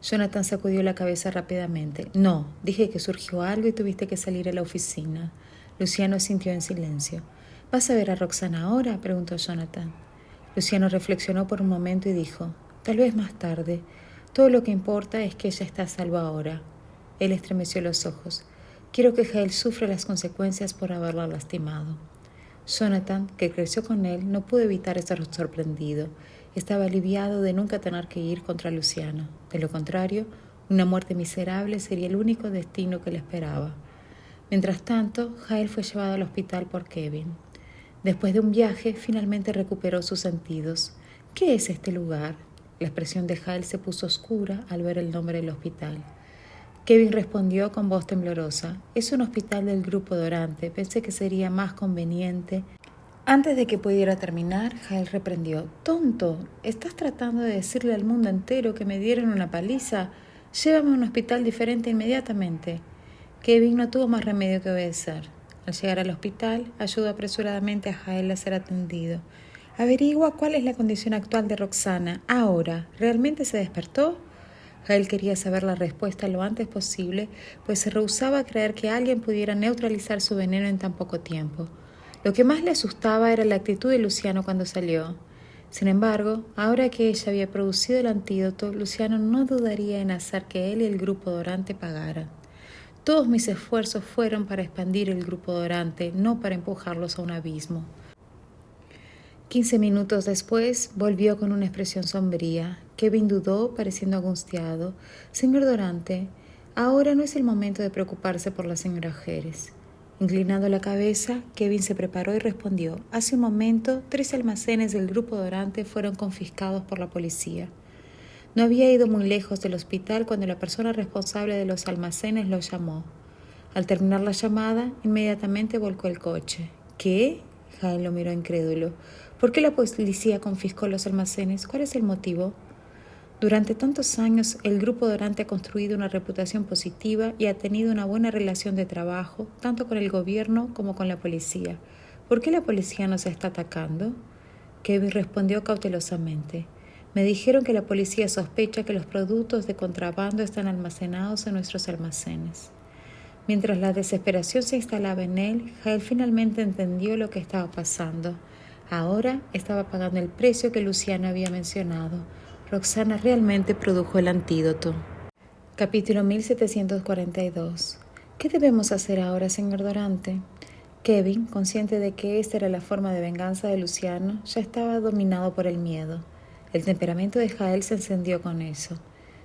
Jonathan sacudió la cabeza rápidamente. No, dije que surgió algo y tuviste que salir a la oficina. Luciano asintió en silencio. ¿Vas a ver a Roxana ahora?, preguntó Jonathan. Luciano reflexionó por un momento y dijo: tal vez más tarde. Todo lo que importa es que ella está a salvo ahora. Él estremeció los ojos. Quiero que Jael sufra las consecuencias por haberla lastimado. Jonathan, que creció con él, no pudo evitar estar sorprendido. Estaba aliviado de nunca tener que ir contra Luciano. De lo contrario, una muerte miserable sería el único destino que le esperaba. Mientras tanto, Jael fue llevado al hospital por Kevin. Después de un viaje, finalmente recuperó sus sentidos. ¿Qué es este lugar? La expresión de Jael se puso oscura al ver el nombre del hospital. Kevin respondió con voz temblorosa: es un hospital del grupo Dorante. Pensé que sería más conveniente. Antes de que pudiera terminar, Jael reprendió: tonto, ¿estás tratando de decirle al mundo entero que me dieron una paliza? Llévame a un hospital diferente inmediatamente. Kevin no tuvo más remedio que obedecer. Al llegar al hospital, ayudó apresuradamente a Jael a ser atendido. Averigua cuál es la condición actual de Roxana. Ahora, ¿realmente se despertó? Jael quería saber la respuesta lo antes posible, pues se rehusaba a creer que alguien pudiera neutralizar su veneno en tan poco tiempo. Lo que más le asustaba era la actitud de Luciano cuando salió. Sin embargo, ahora que ella había producido el antídoto, Luciano no dudaría en hacer que él y el grupo Dorante pagaran. Todos mis esfuerzos fueron para expandir el grupo Dorante, no para empujarlos a un abismo. 15 minutos después, volvió con una expresión sombría. Kevin dudó, pareciendo angustiado. Señor Dorante, ahora no es el momento de preocuparse por la señora Jerez. Inclinando la cabeza, Kevin se preparó y respondió. Hace un momento, 3 almacenes del grupo Dorante fueron confiscados por la policía. No había ido muy lejos del hospital cuando la persona responsable de los almacenes lo llamó. Al terminar la llamada, inmediatamente volcó el coche. ¿Qué? Jael lo miró incrédulo. ¿Por qué la policía confiscó los almacenes? ¿Cuál es el motivo? Durante tantos años, el grupo Dorante ha construido una reputación positiva y ha tenido una buena relación de trabajo, tanto con el gobierno como con la policía. ¿Por qué la policía nos está atacando? Kevin respondió cautelosamente. Me dijeron que la policía sospecha que los productos de contrabando están almacenados en nuestros almacenes. Mientras la desesperación se instalaba en él, Jael finalmente entendió lo que estaba pasando. Ahora estaba pagando el precio que Luciano había mencionado. Roxana realmente produjo el antídoto. Capítulo 1742. ¿Qué debemos hacer ahora, señor Dorante? Kevin, consciente de que esta era la forma de venganza de Luciano, ya estaba dominado por el miedo. El temperamento de Jael se encendió con eso.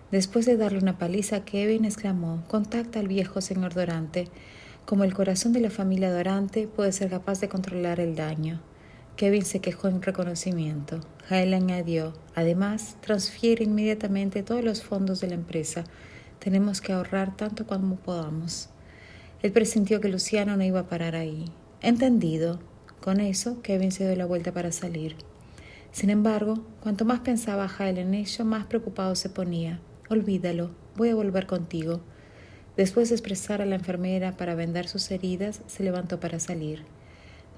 Después de darle una paliza a Kevin, exclamó: contacta al viejo señor Dorante. Como el corazón de la familia Dorante puede ser capaz de controlar el daño. Kevin se quejó en reconocimiento. Jael añadió: además, transfiere inmediatamente todos los fondos de la empresa. Tenemos que ahorrar tanto como podamos. Él presintió que Luciano no iba a parar ahí. Entendido. Con eso, Kevin se dio la vuelta para salir. Sin embargo, cuanto más pensaba Jael en ello, más preocupado se ponía. Olvídalo, voy a volver contigo. Después de expresar a la enfermera para vendar sus heridas, se levantó para salir.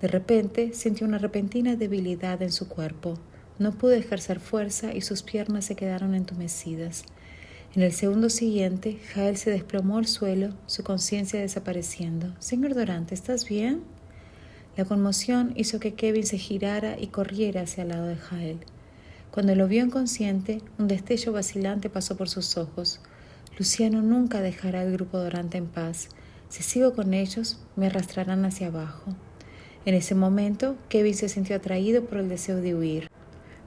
De repente, sintió una repentina debilidad en su cuerpo. No pudo ejercer fuerza y sus piernas se quedaron entumecidas. En el segundo siguiente, Jael se desplomó al suelo, su conciencia desapareciendo. «Señor Dorante, ¿estás bien?» La conmoción hizo que Kevin se girara y corriera hacia el lado de Jael. Cuando lo vio inconsciente, un destello vacilante pasó por sus ojos. Luciano nunca dejará al grupo Dorante en paz. Si sigo con ellos, me arrastrarán hacia abajo. En ese momento, Kevin se sintió atraído por el deseo de huir.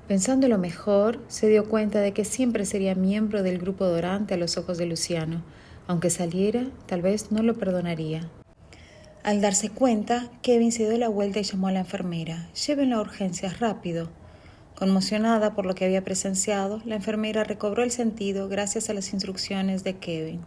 Pensándolo mejor, se dio cuenta de que siempre sería miembro del grupo Dorante a los ojos de Luciano. Aunque saliera, tal vez no lo perdonaría. Al darse cuenta, Kevin se dio la vuelta y llamó a la enfermera. «Llévenlo a urgencias, rápido». Conmocionada por lo que había presenciado, la enfermera recobró el sentido gracias a las instrucciones de Kevin.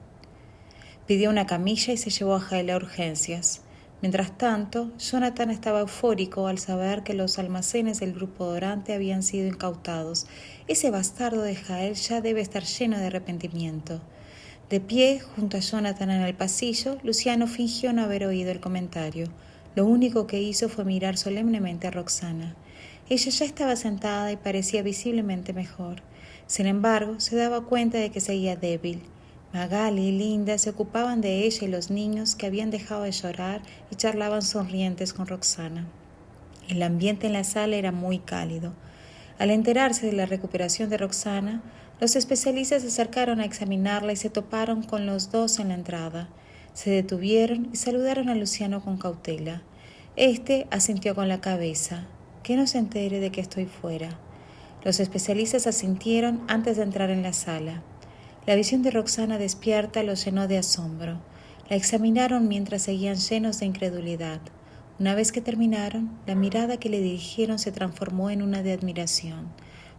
Pidió una camilla y se llevó a Jael a urgencias. Mientras tanto, Jonathan estaba eufórico al saber que los almacenes del grupo Dorante habían sido incautados. Ese bastardo de Jael ya debe estar lleno de arrepentimiento. De pie, junto a Jonathan en el pasillo, Luciano fingió no haber oído el comentario. Lo único que hizo fue mirar solemnemente a Roxana. Ella ya estaba sentada y parecía visiblemente mejor. Sin embargo, se daba cuenta de que seguía débil. Magali y Linda se ocupaban de ella y los niños que habían dejado de llorar y charlaban sonrientes con Roxana. El ambiente en la sala era muy cálido. Al enterarse de la recuperación de Roxana, los especialistas se acercaron a examinarla y se toparon con los dos en la entrada. Se detuvieron y saludaron a Luciano con cautela. Este asintió con la cabeza. «Que no se entere de que estoy fuera». Los especialistas asintieron antes de entrar en la sala. La visión de Roxana despierta los llenó de asombro. La examinaron mientras seguían llenos de incredulidad. Una vez que terminaron, la mirada que le dirigieron se transformó en una de admiración.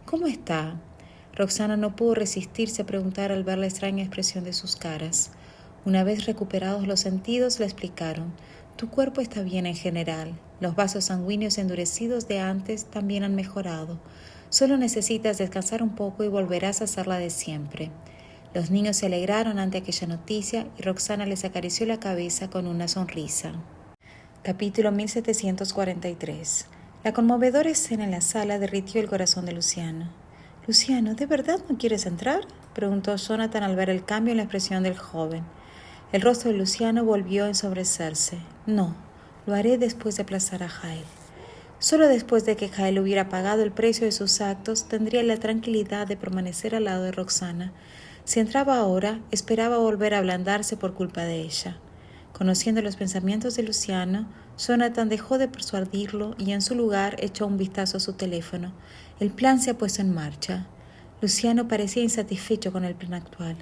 «¿Cómo está?» Roxana no pudo resistirse a preguntar al ver la extraña expresión de sus caras. Una vez recuperados los sentidos, le explicaron: «Tu cuerpo está bien en general. Los vasos sanguíneos endurecidos de antes también han mejorado. Solo necesitas descansar un poco y volverás a ser la de siempre». Los niños se alegraron ante aquella noticia y Roxana les acarició la cabeza con una sonrisa. Capítulo 1743. La conmovedora escena en la sala derritió el corazón de Luciano. «Luciano, ¿de verdad no quieres entrar?», preguntó Jonathan al ver el cambio en la expresión del joven. El rostro de Luciano volvió a ensombrecerse. «No, lo haré después de aplazar a Jael. Solo después de que Jael hubiera pagado el precio de sus actos, tendría la tranquilidad de permanecer al lado de Roxana. Si entraba ahora, esperaba volver a ablandarse por culpa de ella. Conociendo los pensamientos de Luciano, Jonathan dejó de persuadirlo y en su lugar echó un vistazo a su teléfono. El plan se ha puesto en marcha. Luciano parecía insatisfecho con el plan actual.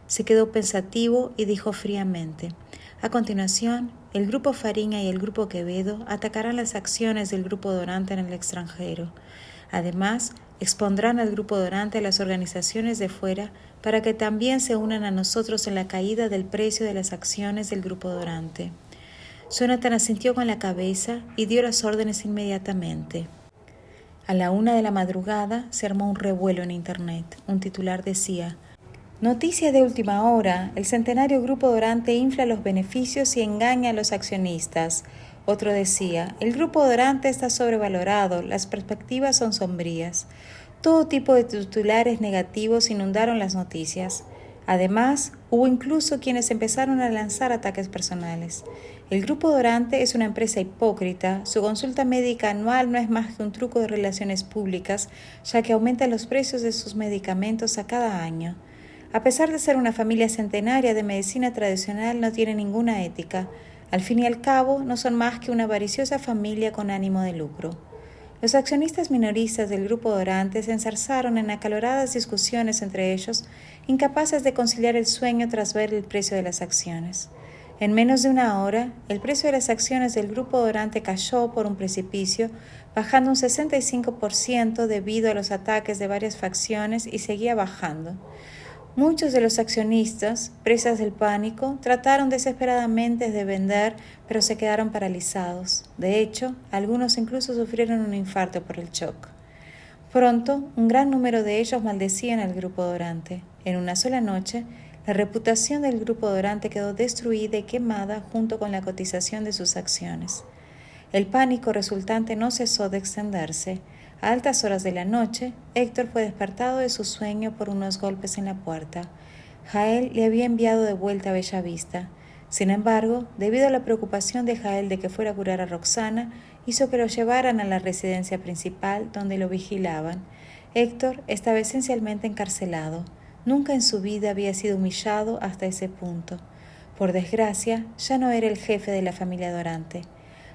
Se quedó pensativo y dijo fríamente: a continuación, el Grupo Fariña y el Grupo Quevedo atacarán las acciones del Grupo Dorante en el extranjero. Además, expondrán al Grupo Dorante a las organizaciones de fuera para que también se unan a nosotros en la caída del precio de las acciones del Grupo Dorante. Jonathan asintió con la cabeza y dio las órdenes inmediatamente. A la 1 de la madrugada se armó un revuelo en internet. Un titular decía: noticia de última hora, el centenario Grupo Dorante infla los beneficios y engaña a los accionistas. Otro decía: el Grupo Dorante está sobrevalorado, las perspectivas son sombrías. Todo tipo de titulares negativos inundaron las noticias. Además, hubo incluso quienes empezaron a lanzar ataques personales. El Grupo Dorante es una empresa hipócrita. Su consulta médica anual no es más que un truco de relaciones públicas, ya que aumenta los precios de sus medicamentos a cada año. A pesar de ser una familia centenaria de medicina tradicional, no tiene ninguna ética. Al fin y al cabo, no son más que una avariciosa familia con ánimo de lucro. Los accionistas minoristas del Grupo Dorante se enzarzaron en acaloradas discusiones entre ellos, incapaces de conciliar el sueño tras ver el precio de las acciones. En menos de una hora, el precio de las acciones del Grupo Dorante cayó por un precipicio, bajando un 65% debido a los ataques de varias facciones y seguía bajando. Muchos de los accionistas, presas del pánico, trataron desesperadamente de vender, pero se quedaron paralizados. De hecho, algunos incluso sufrieron un infarto por el shock. Pronto, un gran número de ellos maldecían al Grupo Dorante. En una sola noche, la reputación del Grupo Dorante quedó destruida y quemada junto con la cotización de sus acciones. El pánico resultante no cesó de extenderse. A altas horas de la noche, Héctor fue despertado de su sueño por unos golpes en la puerta. Jael le había enviado de vuelta a Bellavista. Sin embargo, debido a la preocupación de Jael de que fuera a curar a Roxana, hizo que lo llevaran a la residencia principal, donde lo vigilaban. Héctor estaba esencialmente encarcelado. Nunca en su vida había sido humillado hasta ese punto. Por desgracia, ya no era el jefe de la familia Dorante.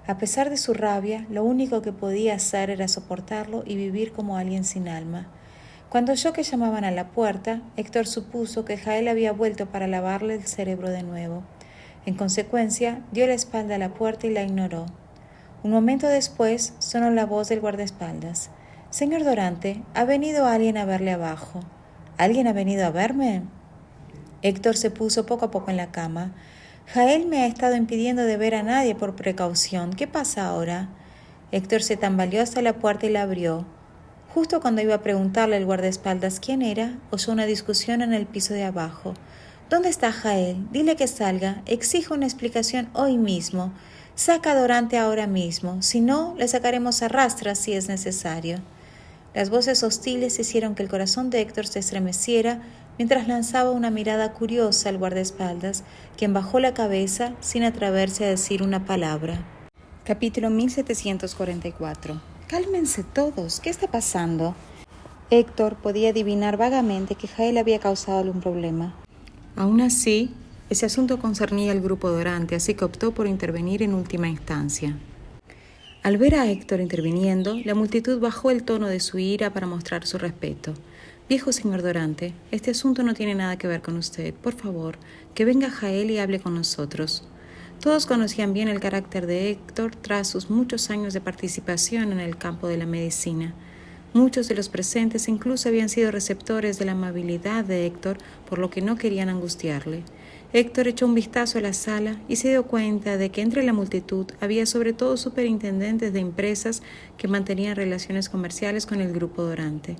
A pesar de su rabia, lo único que podía hacer era soportarlo y vivir como alguien sin alma. Cuando oyó que llamaban a la puerta, Héctor supuso que Jael había vuelto para lavarle el cerebro de nuevo. En consecuencia, dio la espalda a la puerta y la ignoró. Un momento después, sonó la voz del guardaespaldas. «Señor Dorante, ha venido alguien a verle abajo». «¿Alguien ha venido a verme?» Héctor se puso poco a poco en la cama. «Jael me ha estado impidiendo de ver a nadie por precaución. ¿Qué pasa ahora?» Héctor se tambaleó hasta la puerta y la abrió. Justo cuando iba a preguntarle al guardaespaldas quién era, oyó una discusión en el piso de abajo. «¿Dónde está Jael? Dile que salga. Exijo una explicación hoy mismo. Saca a Dorante ahora mismo. Si no, le sacaremos a rastras si es necesario». Las voces hostiles hicieron que el corazón de Héctor se estremeciera mientras lanzaba una mirada curiosa al guardaespaldas, quien bajó la cabeza sin atreverse a decir una palabra. Capítulo 1744. «Cálmense todos. ¿Qué está pasando?» Héctor podía adivinar vagamente que Jael había causado algún problema. Aún así, ese asunto concernía al Grupo Dorante, así que optó por intervenir en última instancia. Al ver a Héctor interviniendo, la multitud bajó el tono de su ira para mostrar su respeto. «Viejo señor Dorante, este asunto no tiene nada que ver con usted. Por favor, que venga Jael y hable con nosotros». Todos conocían bien el carácter de Héctor tras sus muchos años de participación en el campo de la medicina. Muchos de los presentes incluso habían sido receptores de la amabilidad de Héctor, por lo que no querían angustiarle. Héctor echó un vistazo a la sala y se dio cuenta de que entre la multitud había sobre todo superintendentes de empresas que mantenían relaciones comerciales con el Grupo Dorante.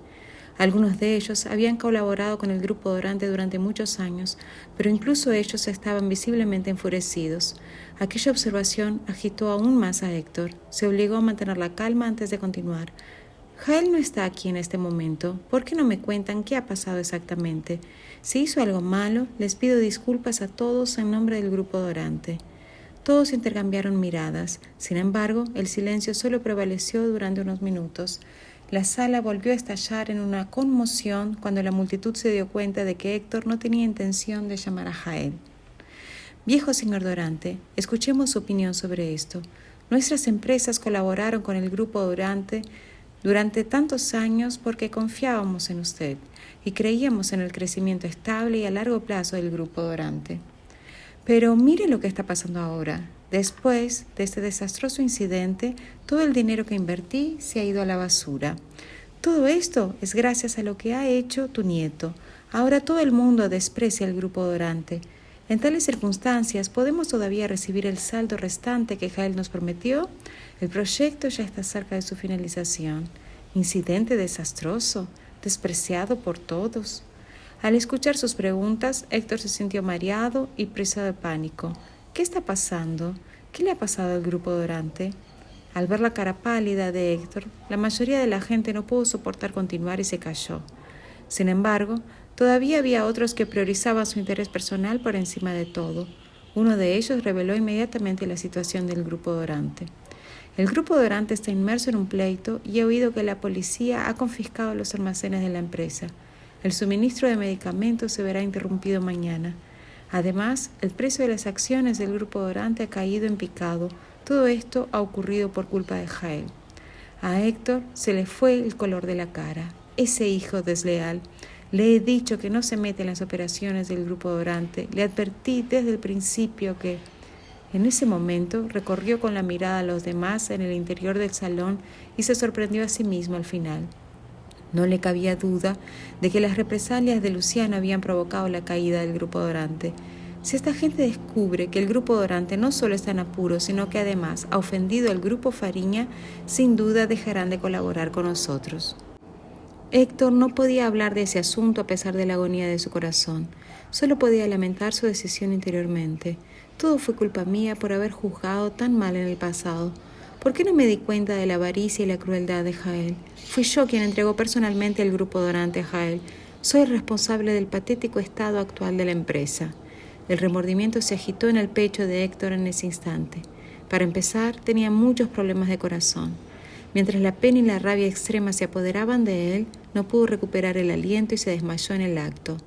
Algunos de ellos habían colaborado con el Grupo Dorante durante muchos años, pero incluso ellos estaban visiblemente enfurecidos. Aquella observación agitó aún más a Héctor. Se obligó a mantener la calma antes de continuar. «Jael no está aquí en este momento. ¿Por qué no me cuentan qué ha pasado exactamente? Si hizo algo malo, les pido disculpas a todos en nombre del Grupo Dorante». Todos intercambiaron miradas. Sin embargo, el silencio solo prevaleció durante unos minutos. La sala volvió a estallar en una conmoción cuando la multitud se dio cuenta de que Héctor no tenía intención de llamar a Jael. Viejo señor Durante, escuchemos su opinión sobre esto. Nuestras empresas colaboraron con el Grupo Durante durante tantos años porque confiábamos en usted y creíamos en el crecimiento estable y a largo plazo del Grupo Durante. Pero mire lo que está pasando ahora. Después de este desastroso incidente, todo el dinero que invertí se ha ido a la basura. Todo esto es gracias a lo que ha hecho tu nieto. Ahora todo el mundo desprecia el Grupo Durante. En tales circunstancias, ¿podemos todavía recibir el saldo restante que Jael nos prometió? El proyecto ya está cerca de su finalización. Incidente desastroso, despreciado por todos. Al escuchar sus preguntas, Héctor se sintió mareado y preso de pánico. ¿Qué está pasando? ¿Qué le ha pasado al Grupo Durante? Al ver la cara pálida de Héctor, la mayoría de la gente no pudo soportar continuar y se calló. Sin embargo, todavía había otros que priorizaban su interés personal por encima de todo. Uno de ellos reveló inmediatamente la situación del Grupo Durante. El Grupo Durante está inmerso en un pleito y he oído que la policía ha confiscado los almacenes de la empresa. El suministro de medicamentos se verá interrumpido mañana. Además, el precio de las acciones del Grupo Durante ha caído en picado. Todo esto ha ocurrido por culpa de Jael. A Héctor se le fue el color de la cara. Ese hijo desleal. Le he dicho que no se mete en las operaciones del Grupo Durante. Le advertí desde el principio que... En ese momento recorrió con la mirada a los demás en el interior del salón y se sorprendió a sí mismo al final. No le cabía duda de que las represalias de Luciano habían provocado la caída del Grupo Durante. Si esta gente descubre que el Grupo Durante no solo está en apuros, sino que además ha ofendido al Grupo Fariña, sin duda dejarán de colaborar con nosotros. Héctor no podía hablar de ese asunto a pesar de la agonía de su corazón. Solo podía lamentar su decisión interiormente. Todo fue culpa mía por haber juzgado tan mal en el pasado. ¿Por qué no me di cuenta de la avaricia y la crueldad de Jael? Fui yo quien entregó personalmente el Grupo Durante a Jael. Soy el responsable del patético estado actual de la empresa. El remordimiento se agitó en el pecho de Héctor en ese instante. Para empezar, tenía muchos problemas de corazón. Mientras la pena y la rabia extrema se apoderaban de él, no pudo recuperar el aliento y se desmayó en el acto.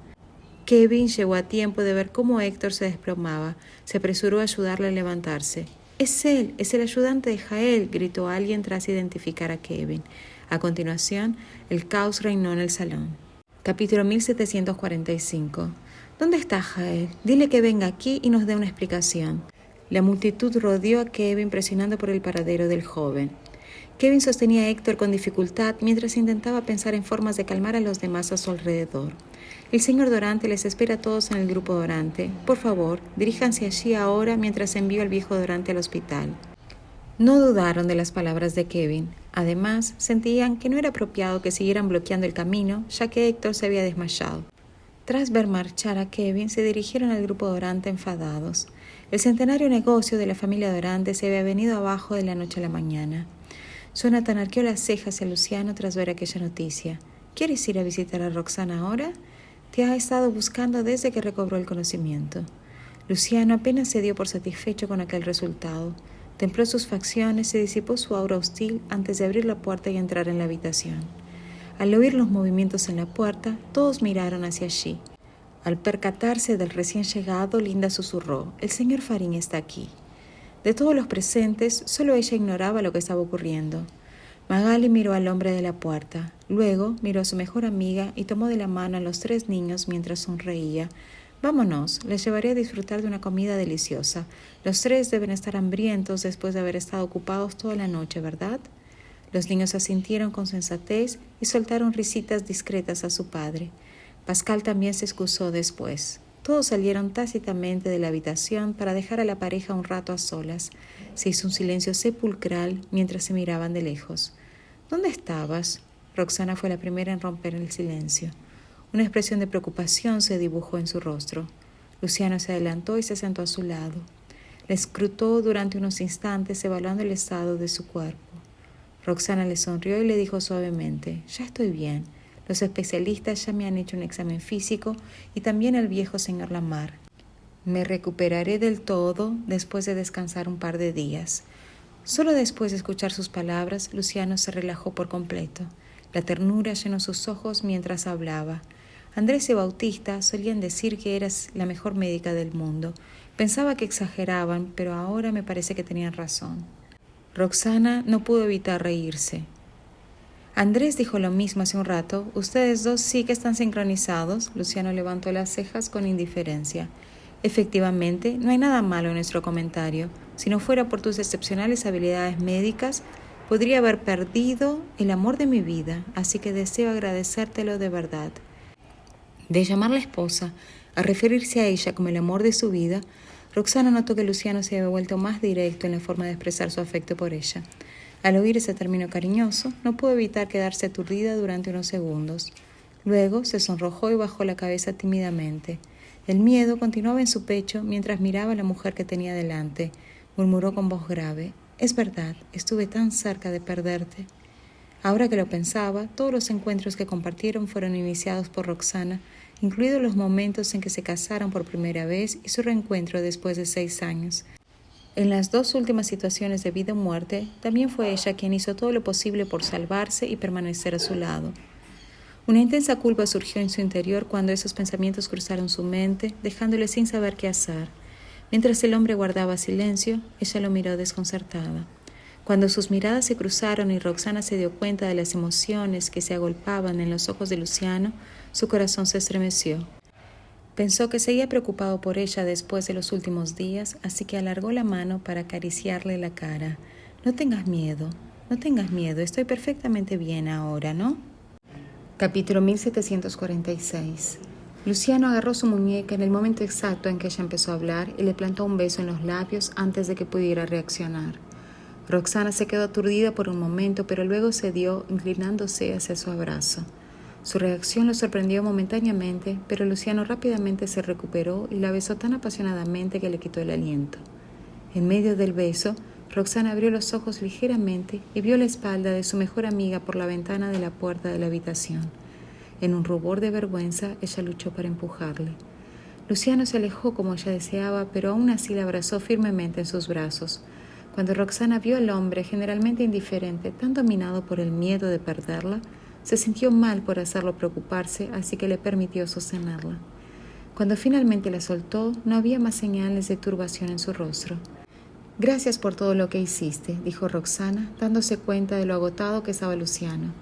Kevin llegó a tiempo de ver cómo Héctor se desplomaba. Se apresuró a ayudarle a levantarse. «Es él, es el ayudante de Jael», gritó alguien tras identificar a Kevin. A continuación, el caos reinó en el salón. Capítulo 1745. «¿Dónde está Jael? Dile que venga aquí y nos dé una explicación». La multitud rodeó a Kevin presionando por el paradero del joven. Kevin sostenía a Héctor con dificultad mientras intentaba pensar en formas de calmar a los demás a su alrededor. «El señor Durante les espera a todos en el Grupo Durante. Por favor, diríjanse allí ahora mientras envío al viejo Durante al hospital». No dudaron de las palabras de Kevin. Además, sentían que no era apropiado que siguieran bloqueando el camino, ya que Héctor se había desmayado. Tras ver marchar a Kevin, se dirigieron al Grupo Durante enfadados. El centenario negocio de la familia Durante se había venido abajo de la noche a la mañana. Jonathan arqueó las cejas a Luciano tras ver aquella noticia. «¿Quieres ir a visitar a Roxana ahora? Te ha estado buscando desde que recobró el conocimiento». Luciano apenas se dio por satisfecho con aquel resultado. Templó sus facciones, se disipó su aura hostil antes de abrir la puerta y entrar en la habitación. Al oír los movimientos en la puerta, todos miraron hacia allí. Al percatarse del recién llegado, Linda susurró: «El señor Fariña está aquí». De todos los presentes, solo ella ignoraba lo que estaba ocurriendo. Magali miró al hombre de la puerta. Luego miró a su mejor amiga y tomó de la mano a los 3 niños mientras sonreía. «Vámonos, les llevaré a disfrutar de una comida deliciosa. Los 3 deben estar hambrientos después de haber estado ocupados toda la noche, ¿verdad?». Los niños asintieron con sensatez y soltaron risitas discretas a su padre. Pascal también se excusó después. Todos salieron tácitamente de la habitación para dejar a la pareja un rato a solas. Se hizo un silencio sepulcral mientras se miraban de lejos. «¿Dónde estabas?». Roxana fue la primera en romper el silencio. Una expresión de preocupación se dibujó en su rostro. Luciano se adelantó y se sentó a su lado. La escrutó durante unos instantes, evaluando el estado de su cuerpo. Roxana le sonrió y le dijo suavemente: «Ya estoy bien. Los especialistas ya me han hecho un examen físico y también el viejo señor Lamar. Me recuperaré del todo después de descansar un par de días. Solo después de escuchar sus palabras, Luciano se relajó por completo. La ternura llenó sus ojos mientras hablaba. Andrés y Bautista solían decir que eras la mejor médica del mundo. Pensaba que exageraban, pero ahora me parece que tenían razón. Roxana no pudo evitar reírse. Andrés dijo lo mismo hace un rato. Ustedes dos sí que están sincronizados. Luciano levantó las cejas con indiferencia. Efectivamente, no hay nada malo en nuestro comentario. Si no fuera por tus excepcionales habilidades médicas, podría haber perdido el amor de mi vida, así que deseo agradecértelo de verdad. De llamarla esposa a referirse a ella como el amor de su vida, Roxana notó que Luciano se había vuelto más directo en la forma de expresar su afecto por ella. Al oír ese término cariñoso, no pudo evitar quedarse aturdida durante unos segundos. Luego se sonrojó y bajó la cabeza tímidamente. El miedo continuaba en su pecho mientras miraba a la mujer que tenía delante. Murmuró con voz grave: «Es verdad, estuve tan cerca de perderte». Ahora que lo pensaba, todos los encuentros que compartieron fueron iniciados por Roxana, incluidos los momentos en que se casaron por primera vez y su reencuentro después de 6 años. En las 2 últimas situaciones de vida o muerte, también fue ella quien hizo todo lo posible por salvarse y permanecer a su lado. Una intensa culpa surgió en su interior cuando esos pensamientos cruzaron su mente, dejándole sin saber qué hacer. Mientras el hombre guardaba silencio, ella lo miró desconcertada. Cuando sus miradas se cruzaron y Roxana se dio cuenta de las emociones que se agolpaban en los ojos de Luciano, su corazón se estremeció. Pensó que seguía preocupado por ella después de los últimos días, así que alargó la mano para acariciarle la cara. «No tengas miedo, estoy perfectamente bien ahora, ¿no?» Capítulo 1746. Luciano agarró su muñeca en el momento exacto en que ella empezó a hablar y le plantó un beso en los labios antes de que pudiera reaccionar. Roxana se quedó aturdida por un momento, pero luego cedió, inclinándose hacia su abrazo. Su reacción lo sorprendió momentáneamente, pero Luciano rápidamente se recuperó y la besó tan apasionadamente que le quitó el aliento. En medio del beso, Roxana abrió los ojos ligeramente y vio la espalda de su mejor amiga por la ventana de la puerta de la habitación. En un rubor de vergüenza, ella luchó para empujarle. Luciano se alejó como ella deseaba, pero aún así la abrazó firmemente en sus brazos. Cuando Roxana vio al hombre, generalmente indiferente, tan dominado por el miedo de perderla, se sintió mal por hacerlo preocuparse, así que le permitió sostenerla. Cuando finalmente la soltó, no había más señales de turbación en su rostro. «Gracias por todo lo que hiciste», dijo Roxana, dándose cuenta de lo agotado que estaba Luciano.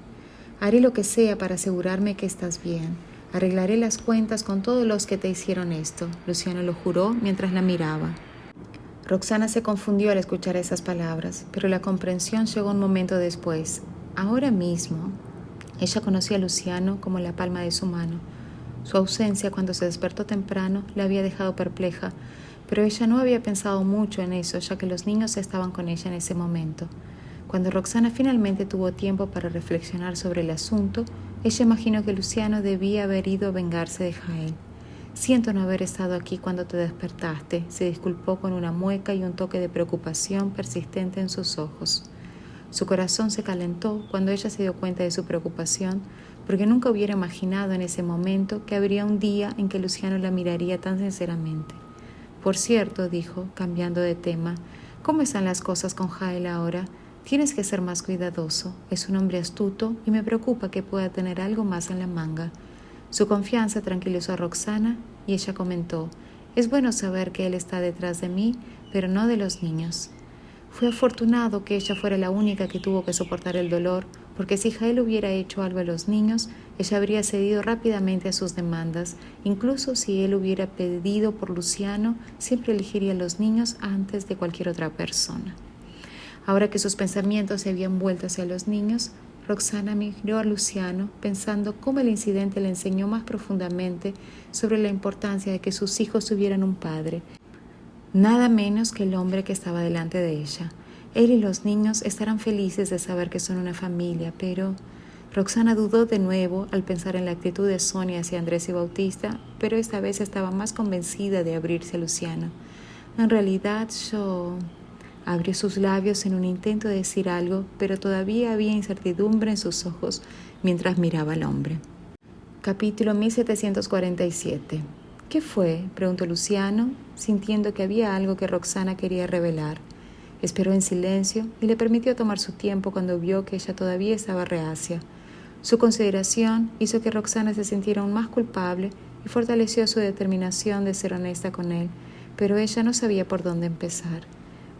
«Haré lo que sea para asegurarme que estás bien. Arreglaré las cuentas con todos los que te hicieron esto», Luciano lo juró mientras la miraba. Roxana se confundió al escuchar esas palabras, pero la comprensión llegó un momento después. Ahora mismo, ella conocía a Luciano como la palma de su mano. Su ausencia cuando se despertó temprano la había dejado perpleja, pero ella no había pensado mucho en eso, ya que los niños estaban con ella en ese momento. Cuando Roxana finalmente tuvo tiempo para reflexionar sobre el asunto, ella imaginó que Luciano debía haber ido a vengarse de Jael. «Siento no haber estado aquí cuando te despertaste», se disculpó con una mueca y un toque de preocupación persistente en sus ojos. Su corazón se calentó cuando ella se dio cuenta de su preocupación, porque nunca hubiera imaginado en ese momento que habría un día en que Luciano la miraría tan sinceramente. «Por cierto», dijo, cambiando de tema, «¿cómo están las cosas con Jael ahora? Tienes que ser más cuidadoso. Es un hombre astuto y me preocupa que pueda tener algo más en la manga». Su confianza tranquilizó a Roxana y ella comentó: «Es bueno saber que él está detrás de mí, pero no de los niños». Fue afortunado que ella fuera la única que tuvo que soportar el dolor, porque si Jael hubiera hecho algo a los niños, ella habría cedido rápidamente a sus demandas. Incluso si él hubiera pedido por Luciano, siempre elegiría a los niños antes de cualquier otra persona. Ahora que sus pensamientos se habían vuelto hacia los niños, Roxana miró a Luciano, pensando cómo el incidente le enseñó más profundamente sobre la importancia de que sus hijos tuvieran un padre, nada menos que el hombre que estaba delante de ella. Él y los niños estarán felices de saber que son una familia, pero... Roxana dudó de nuevo al pensar en la actitud de Sonia hacia Andrés y Bautista, pero esta vez estaba más convencida de abrirse a Luciano. «En realidad yo...» Abrió sus labios en un intento de decir algo, pero todavía había incertidumbre en sus ojos mientras miraba al hombre. Capítulo 1747. ¿Qué fue?, preguntó Luciano, sintiendo que había algo que Roxana quería revelar. Esperó en silencio y le permitió tomar su tiempo cuando vio que ella todavía estaba reacia. Su consideración hizo que Roxana se sintiera aún más culpable y fortaleció su determinación de ser honesta con él, pero ella no sabía por dónde empezar.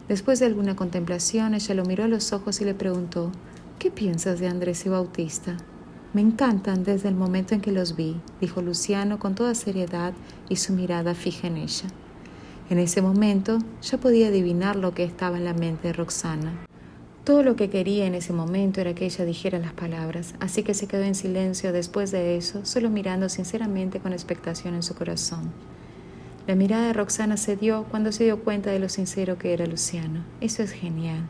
Después de alguna contemplación, ella lo miró a los ojos y le preguntó: ¿Qué piensas de Andrés y Bautista? Me encantan desde el momento en que los vi, dijo Luciano con toda seriedad y su mirada fija en ella. En ese momento ya podía adivinar lo que estaba en la mente de Roxana. Todo lo que quería en ese momento era que ella dijera las palabras, así que se quedó en silencio después de eso, solo mirando sinceramente con expectación en su corazón. La mirada de Roxana cedió cuando se dio cuenta de lo sincero que era Luciano. Eso es genial.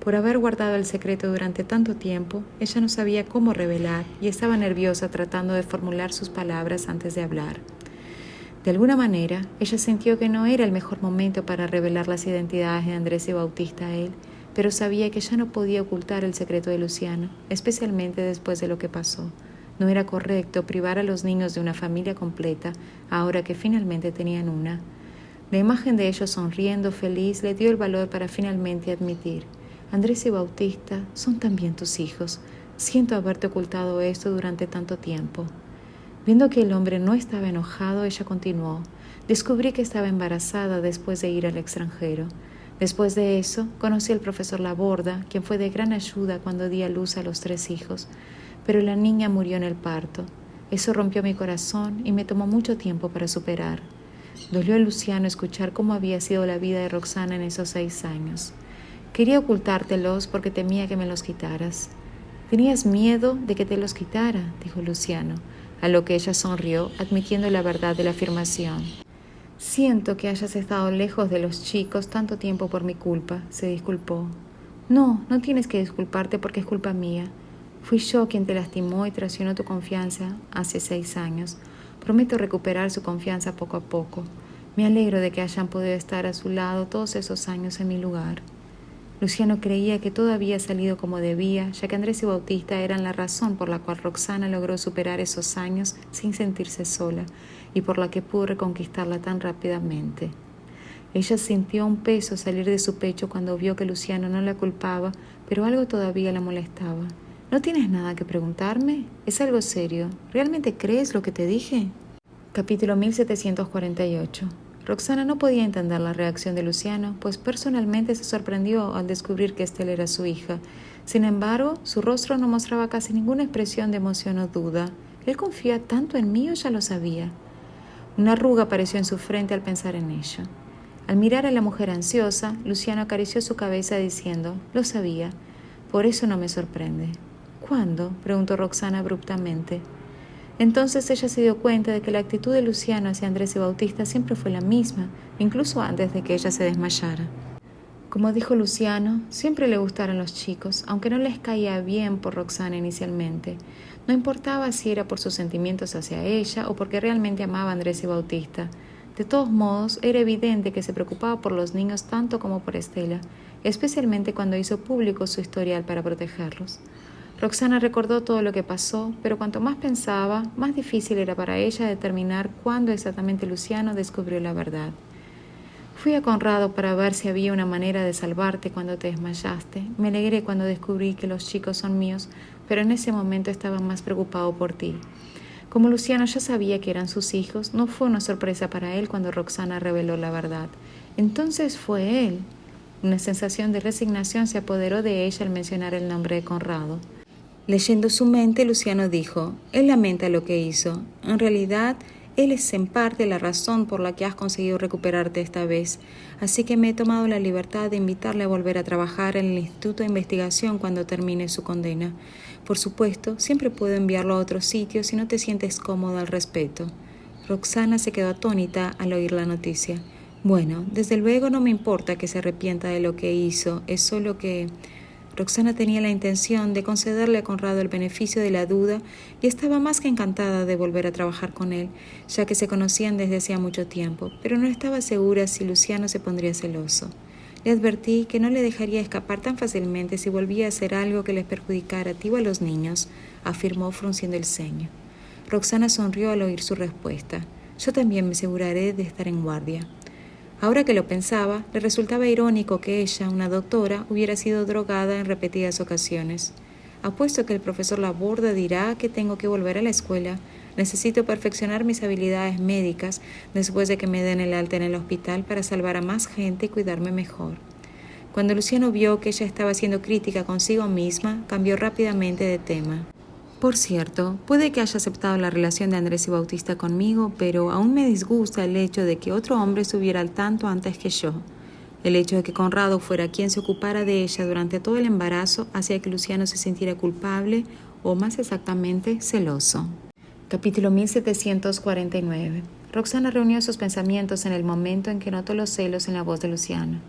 Por haber guardado el secreto durante tanto tiempo, ella no sabía cómo revelar y estaba nerviosa tratando de formular sus palabras antes de hablar. De alguna manera, ella sintió que no era el mejor momento para revelar las identidades de Andrés y Bautista a él, pero sabía que ya no podía ocultar el secreto de Luciano, especialmente después de lo que pasó. No era correcto privar a los niños de una familia completa, ahora que finalmente tenían una. La imagen de ellos sonriendo feliz le dio el valor para finalmente admitir: Andrés y Bautista son también tus hijos. Siento haberte ocultado esto durante tanto tiempo. Viendo que el hombre no estaba enojado, ella continuó: descubrí que estaba embarazada después de ir al extranjero. Después de eso, conocí al profesor Laborda, quien fue de gran ayuda cuando di a luz a los 3 hijos. Pero la niña murió en el parto. Eso rompió mi corazón y me tomó mucho tiempo para superar. Dolió a Luciano escuchar cómo había sido la vida de Roxana en esos 6 años. Quería ocultártelos porque temía que me los quitaras. ¿Tenías miedo de que te los quitara?, dijo Luciano, a lo que ella sonrió, admitiendo la verdad de la afirmación. Siento que hayas estado lejos de los chicos tanto tiempo por mi culpa, se disculpó. No tienes que disculparte porque es culpa mía. Fui yo quien te lastimó y traicionó tu confianza hace 6 años. Prometo recuperar su confianza poco a poco. Me alegro de que hayan podido estar a su lado todos esos años en mi lugar. Luciano creía que todo había salido como debía, ya que Andrés y Bautista eran la razón por la cual Roxana logró superar esos años sin sentirse sola y por la que pudo reconquistarla tan rápidamente. Ella sintió un peso salir de su pecho cuando vio que Luciano no la culpaba, pero algo todavía la molestaba. ¿No tienes nada que preguntarme? Es algo serio. ¿Realmente crees lo que te dije? Capítulo 1748. Roxana no podía entender la reacción de Luciano, pues personalmente se sorprendió al descubrir que Estela era su hija. Sin embargo, su rostro no mostraba casi ninguna expresión de emoción o duda. ¿Él confía tanto en mí o ya lo sabía? Una arruga apareció en su frente al pensar en ello. Al mirar a la mujer ansiosa, Luciano acarició su cabeza diciendo: lo sabía, por eso no me sorprende. ¿Cuándo?, preguntó Roxana abruptamente. Entonces ella se dio cuenta de que la actitud de Luciano hacia Andrés y Bautista siempre fue la misma, incluso antes de que ella se desmayara. Como dijo Luciano, siempre le gustaron los chicos, aunque no les caía bien por Roxana inicialmente. No importaba si era por sus sentimientos hacia ella o porque realmente amaba a Andrés y Bautista. De todos modos, era evidente que se preocupaba por los niños tanto como por Estela, especialmente cuando hizo público su historial para protegerlos. Roxana recordó todo lo que pasó, pero cuanto más pensaba, más difícil era para ella determinar cuándo exactamente Luciano descubrió la verdad. Fui a Conrado para ver si había una manera de salvarte cuando te desmayaste. Me alegré cuando descubrí que los chicos son míos, pero en ese momento estaba más preocupado por ti. Como Luciano ya sabía que eran sus hijos, no fue una sorpresa para él cuando Roxana reveló la verdad. Entonces fue él. Una sensación de resignación se apoderó de ella al mencionar el nombre de Conrado. Leyendo su mente, Luciano dijo: él lamenta lo que hizo. En realidad, él es en parte la razón por la que has conseguido recuperarte esta vez. Así que me he tomado la libertad de invitarle a volver a trabajar en el Instituto de Investigación cuando termine su condena. Por supuesto, siempre puedo enviarlo a otro sitio si no te sientes cómodo al respecto. Roxana se quedó atónita al oír la noticia. Bueno, desde luego no me importa que se arrepienta de lo que hizo, es solo que... Roxana tenía la intención de concederle a Conrado el beneficio de la duda y estaba más que encantada de volver a trabajar con él, ya que se conocían desde hacía mucho tiempo, pero no estaba segura si Luciano se pondría celoso. Le advertí que no le dejaría escapar tan fácilmente si volvía a hacer algo que les perjudicara a ti o a los niños, afirmó frunciendo el ceño. Roxana sonrió al oír su respuesta. Yo también me aseguraré de estar en guardia. Ahora que lo pensaba, le resultaba irónico que ella, una doctora, hubiera sido drogada en repetidas ocasiones. Apuesto que el profesor Laborde dirá que tengo que volver a la escuela. Necesito perfeccionar mis habilidades médicas después de que me den el alta en el hospital para salvar a más gente y cuidarme mejor. Cuando Luciano vio que ella estaba siendo crítica consigo misma, cambió rápidamente de tema. Por cierto, puede que haya aceptado la relación de Andrés y Bautista conmigo, pero aún me disgusta el hecho de que otro hombre estuviera al tanto antes que yo. El hecho de que Conrado fuera quien se ocupara de ella durante todo el embarazo hacía que Luciano se sintiera culpable, o más exactamente, celoso. Capítulo 1749. Roxana reunió sus pensamientos en el momento en que notó los celos en la voz de Luciano.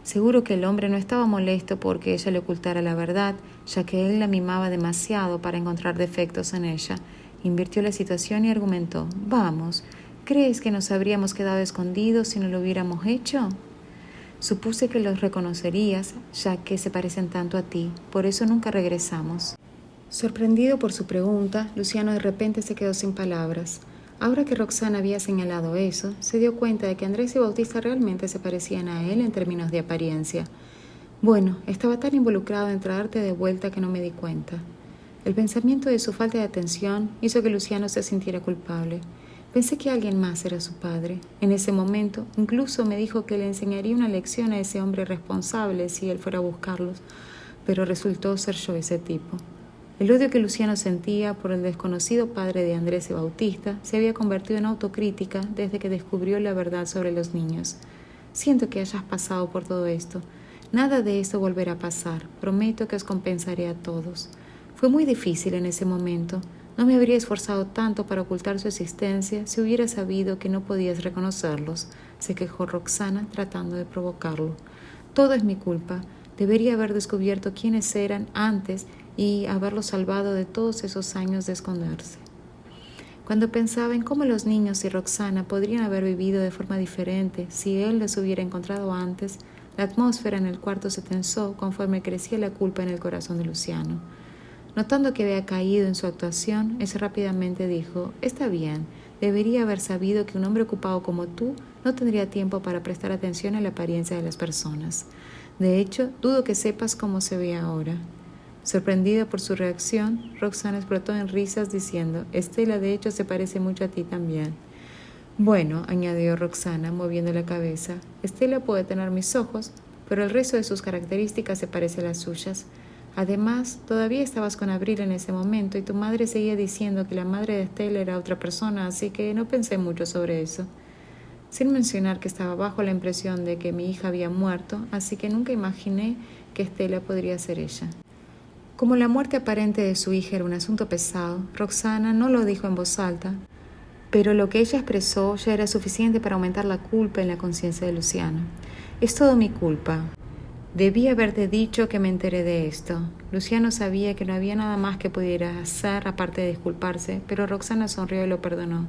Seguro que el hombre no estaba molesto porque ella le ocultara la verdad, ya que él la mimaba demasiado para encontrar defectos en ella. Invirtió la situación y argumentó: «Vamos, ¿crees que nos habríamos quedado escondidos si no lo hubiéramos hecho? Supuse que los reconocerías, ya que se parecen tanto a ti, por eso nunca regresamos». Sorprendido por su pregunta, Luciano de repente se quedó sin palabras. Ahora que Roxana había señalado eso, se dio cuenta de que Andrés y Bautista realmente se parecían a él en términos de apariencia. Bueno, estaba tan involucrado en traerte de vuelta que no me di cuenta. El pensamiento de su falta de atención hizo que Luciano se sintiera culpable. Pensé que alguien más era su padre. En ese momento, incluso me dijo que le enseñaría una lección a ese hombre responsable si él fuera a buscarlos, pero resultó ser yo ese tipo. El odio que Luciano sentía por el desconocido padre de Andrés y Bautista se había convertido en autocrítica desde que descubrió la verdad sobre los niños. Siento que hayas pasado por todo esto. Nada de esto volverá a pasar. Prometo que os compensaré a todos. Fue muy difícil en ese momento. No me habría esforzado tanto para ocultar su existencia si hubiera sabido que no podías reconocerlos, se quejó Roxana tratando de provocarlo. Todo es mi culpa. Debería haber descubierto quiénes eran antes y haberlos salvado de todos esos años de esconderse. Cuando pensaba en cómo los niños y Roxana podrían haber vivido de forma diferente si él los hubiera encontrado antes, la atmósfera en el cuarto se tensó conforme crecía la culpa en el corazón de Luciano. Notando que había caído en su actuación, ese rápidamente dijo: «Está bien, debería haber sabido que un hombre ocupado como tú no tendría tiempo para prestar atención a la apariencia de las personas. De hecho, dudo que sepas cómo se ve ahora». Sorprendida por su reacción, Roxana explotó en risas diciendo: «Estela de hecho se parece mucho a ti también». «Bueno», añadió Roxana moviendo la cabeza, «Estela puede tener mis ojos, pero el resto de sus características se parece a las suyas. Además, todavía estabas con Abril en ese momento y tu madre seguía diciendo que la madre de Estela era otra persona, así que no pensé mucho sobre eso. Sin mencionar que estaba bajo la impresión de que mi hija había muerto, así que nunca imaginé que Estela podría ser ella». Como la muerte aparente de su hija era un asunto pesado, Roxana no lo dijo en voz alta, pero lo que ella expresó ya era suficiente para aumentar la culpa en la conciencia de Luciano. «Es todo mi culpa. Debí haberte dicho que me enteré de esto». Luciano sabía que no había nada más que pudiera hacer aparte de disculparse, pero Roxana sonrió y lo perdonó.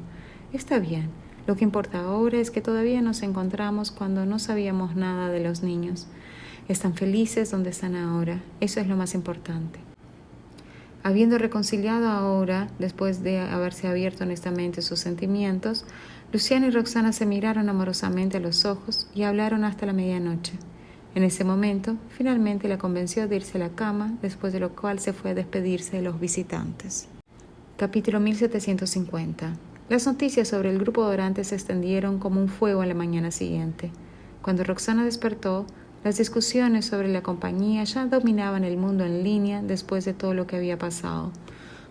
«Está bien. Lo que importa ahora es que todavía nos encontramos cuando no sabíamos nada de los niños. Están felices donde están ahora. Eso es lo más importante». Habiendo reconciliado ahora, después de haberse abierto honestamente sus sentimientos, Luciano y Roxana se miraron amorosamente a los ojos y hablaron hasta la medianoche. En ese momento, finalmente la convenció de irse a la cama, después de lo cual se fue a despedirse de los visitantes. Capítulo 1750. Las noticias sobre el grupo de orantes se extendieron como un fuego en la mañana siguiente. Cuando Roxana despertó, las discusiones sobre la compañía ya dominaban el mundo en línea después de todo lo que había pasado.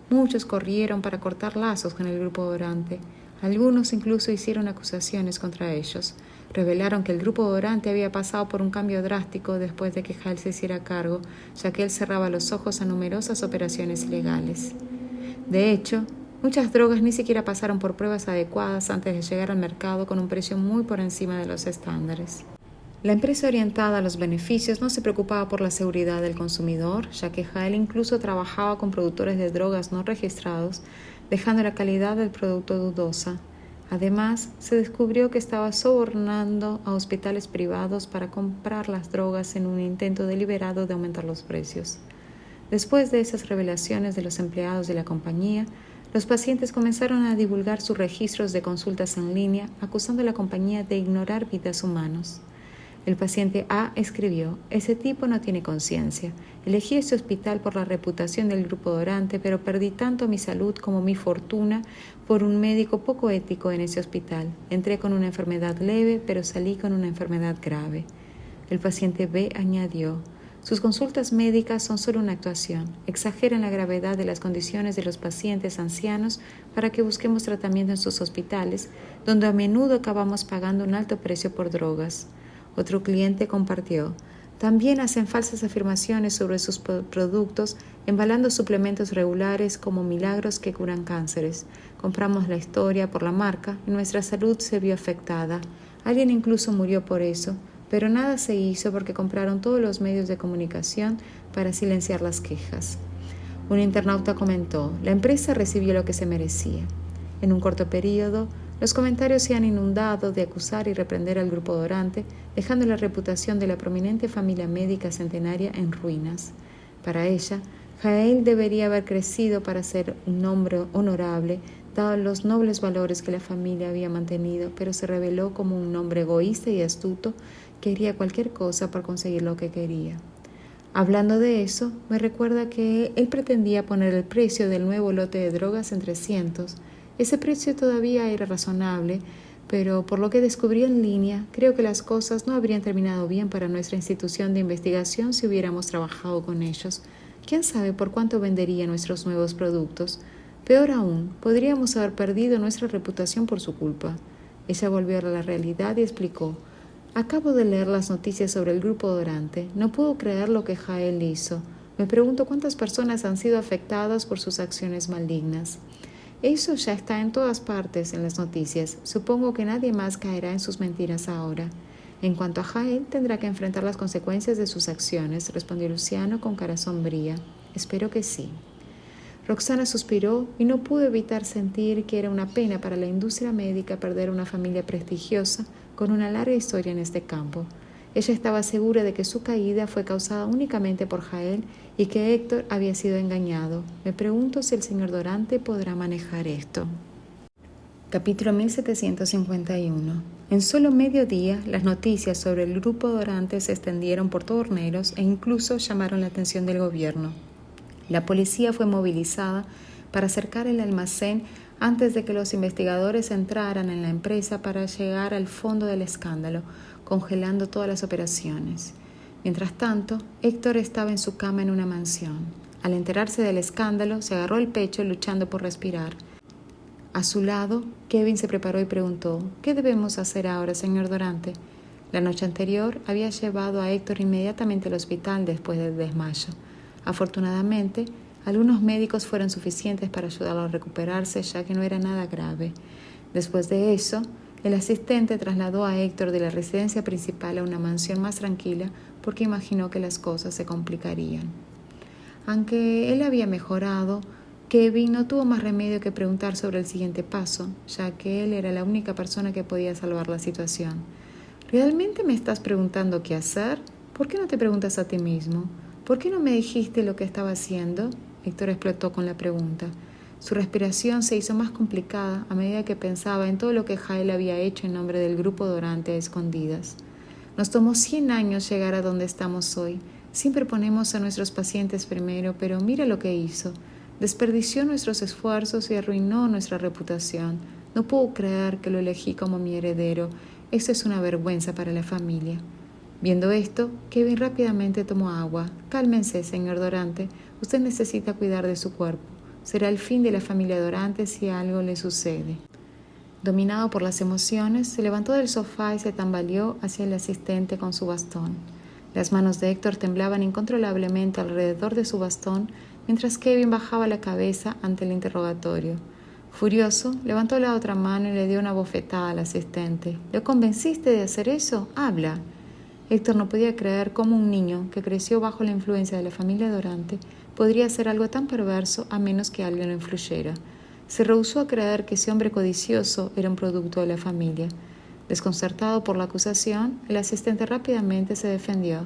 Muchos corrieron para cortar lazos con el grupo de Orante. Algunos incluso hicieron acusaciones contra ellos. Revelaron que el grupo de Orante había pasado por un cambio drástico después de que Hal se hiciera cargo, ya que él cerraba los ojos a numerosas operaciones ilegales. De hecho, muchas drogas ni siquiera pasaron por pruebas adecuadas antes de llegar al mercado con un precio muy por encima de los estándares. La empresa orientada a los beneficios no se preocupaba por la seguridad del consumidor, ya que Hale incluso trabajaba con productores de drogas no registrados, dejando la calidad del producto dudosa. Además, se descubrió que estaba sobornando a hospitales privados para comprar las drogas en un intento deliberado de aumentar los precios. Después de esas revelaciones de los empleados de la compañía, Los pacientes comenzaron a divulgar sus registros de consultas en línea, acusando a la compañía de ignorar vidas humanas. El paciente A escribió: ese tipo no tiene conciencia. Elegí este hospital por la reputación del grupo Dorante, pero perdí tanto mi salud como mi fortuna por un médico poco ético en ese hospital. Entré con una enfermedad leve, pero salí con una enfermedad grave. El paciente B añadió: sus consultas médicas son solo una actuación. Exageran la gravedad de las condiciones de los pacientes ancianos para que busquemos tratamiento en sus hospitales, donde a menudo acabamos pagando un alto precio por drogas. Otro cliente compartió: también hacen falsas afirmaciones sobre sus productos, embalando suplementos regulares como milagros que curan cánceres. Compramos la historia por la marca y nuestra salud se vio afectada. Alguien incluso murió por eso, pero nada se hizo porque compraron todos los medios de comunicación para silenciar las quejas. Un internauta comentó: la empresa recibió lo que se merecía. En un corto periodo, los comentarios se han inundado de acusar y reprender al grupo Dorante, dejando la reputación de la prominente familia médica centenaria en ruinas. Para ella, Jael debería haber crecido para ser un hombre honorable, dados los nobles valores que la familia había mantenido, pero se reveló como un hombre egoísta y astuto que haría cualquier cosa para conseguir lo que quería. Hablando de eso, me recuerda que él pretendía poner el precio del nuevo lote de drogas en 300. Ese precio todavía era razonable, pero por lo que descubrí en línea, creo que las cosas no habrían terminado bien para nuestra institución de investigación si hubiéramos trabajado con ellos. ¿Quién sabe por cuánto vendería nuestros nuevos productos? Peor aún, podríamos haber perdido nuestra reputación por su culpa. Ella volvió a la realidad y explicó: acabo de leer las noticias sobre el grupo Dorante. No puedo creer lo que Jael hizo. Me pregunto cuántas personas han sido afectadas por sus acciones malignas. Eso ya está en todas partes en las noticias. Supongo que nadie más caerá en sus mentiras ahora. En cuanto a Jael, tendrá que enfrentar las consecuencias de sus acciones, respondió Luciano con cara sombría. Espero que sí. Roxana suspiró y no pudo evitar sentir que era una pena para la industria médica perder una familia prestigiosa con una larga historia en este campo. Ella estaba segura de que su caída fue causada únicamente por Jael y que Héctor había sido engañado. Me pregunto si el señor Dorante podrá manejar esto. Capítulo 1751. En solo medio día, las noticias sobre el grupo Dorante se extendieron por todo Horneros e incluso llamaron la atención del gobierno. La policía fue movilizada para cercar el almacén antes de que los investigadores entraran en la empresa para llegar al fondo del escándalo, congelando todas las operaciones. Mientras tanto, Héctor estaba en su cama en una mansión. Al enterarse del escándalo, se agarró el pecho luchando por respirar. A su lado, Kevin se preparó y preguntó: ¿qué debemos hacer ahora, señor Dorante? La noche anterior había llevado a Héctor inmediatamente al hospital después del desmayo. Afortunadamente, algunos médicos fueron suficientes para ayudarlo a recuperarse, ya que no era nada grave. Después de eso, el asistente trasladó a Héctor de la residencia principal a una mansión más tranquila porque imaginó que las cosas se complicarían. Aunque él había mejorado, Kevin no tuvo más remedio que preguntar sobre el siguiente paso, ya que él era la única persona que podía salvar la situación. ¿Realmente me estás preguntando qué hacer? ¿Por qué no te preguntas a ti mismo? ¿Por qué no me dijiste lo que estaba haciendo? Héctor explotó con la pregunta. Su respiración se hizo más complicada a medida que pensaba en todo lo que Jael había hecho en nombre del grupo Dorante a escondidas. Nos tomó 100 años llegar a donde estamos hoy. Siempre ponemos a nuestros pacientes primero, pero mira lo que hizo. Desperdició nuestros esfuerzos y arruinó nuestra reputación. No puedo creer que lo elegí como mi heredero. Eso es una vergüenza para la familia. Viendo esto, Kevin rápidamente tomó agua. Cálmense, señor Dorante. Usted necesita cuidar de su cuerpo. Será el fin de la familia Dorante si algo le sucede. Dominado por las emociones, se levantó del sofá y se tambaleó hacia el asistente con su bastón. Las manos de Héctor temblaban incontrolablemente alrededor de su bastón mientras Kevin bajaba la cabeza ante el interrogatorio. Furioso, levantó la otra mano y le dio una bofetada al asistente. ¿Lo convenciste de hacer eso? ¡Habla! Héctor no podía creer cómo un niño que creció bajo la influencia de la familia Dorante podría hacer algo tan perverso a menos que alguien lo influyera. Se rehusó a creer que ese hombre codicioso era un producto de la familia. Desconcertado por la acusación, el asistente rápidamente se defendió.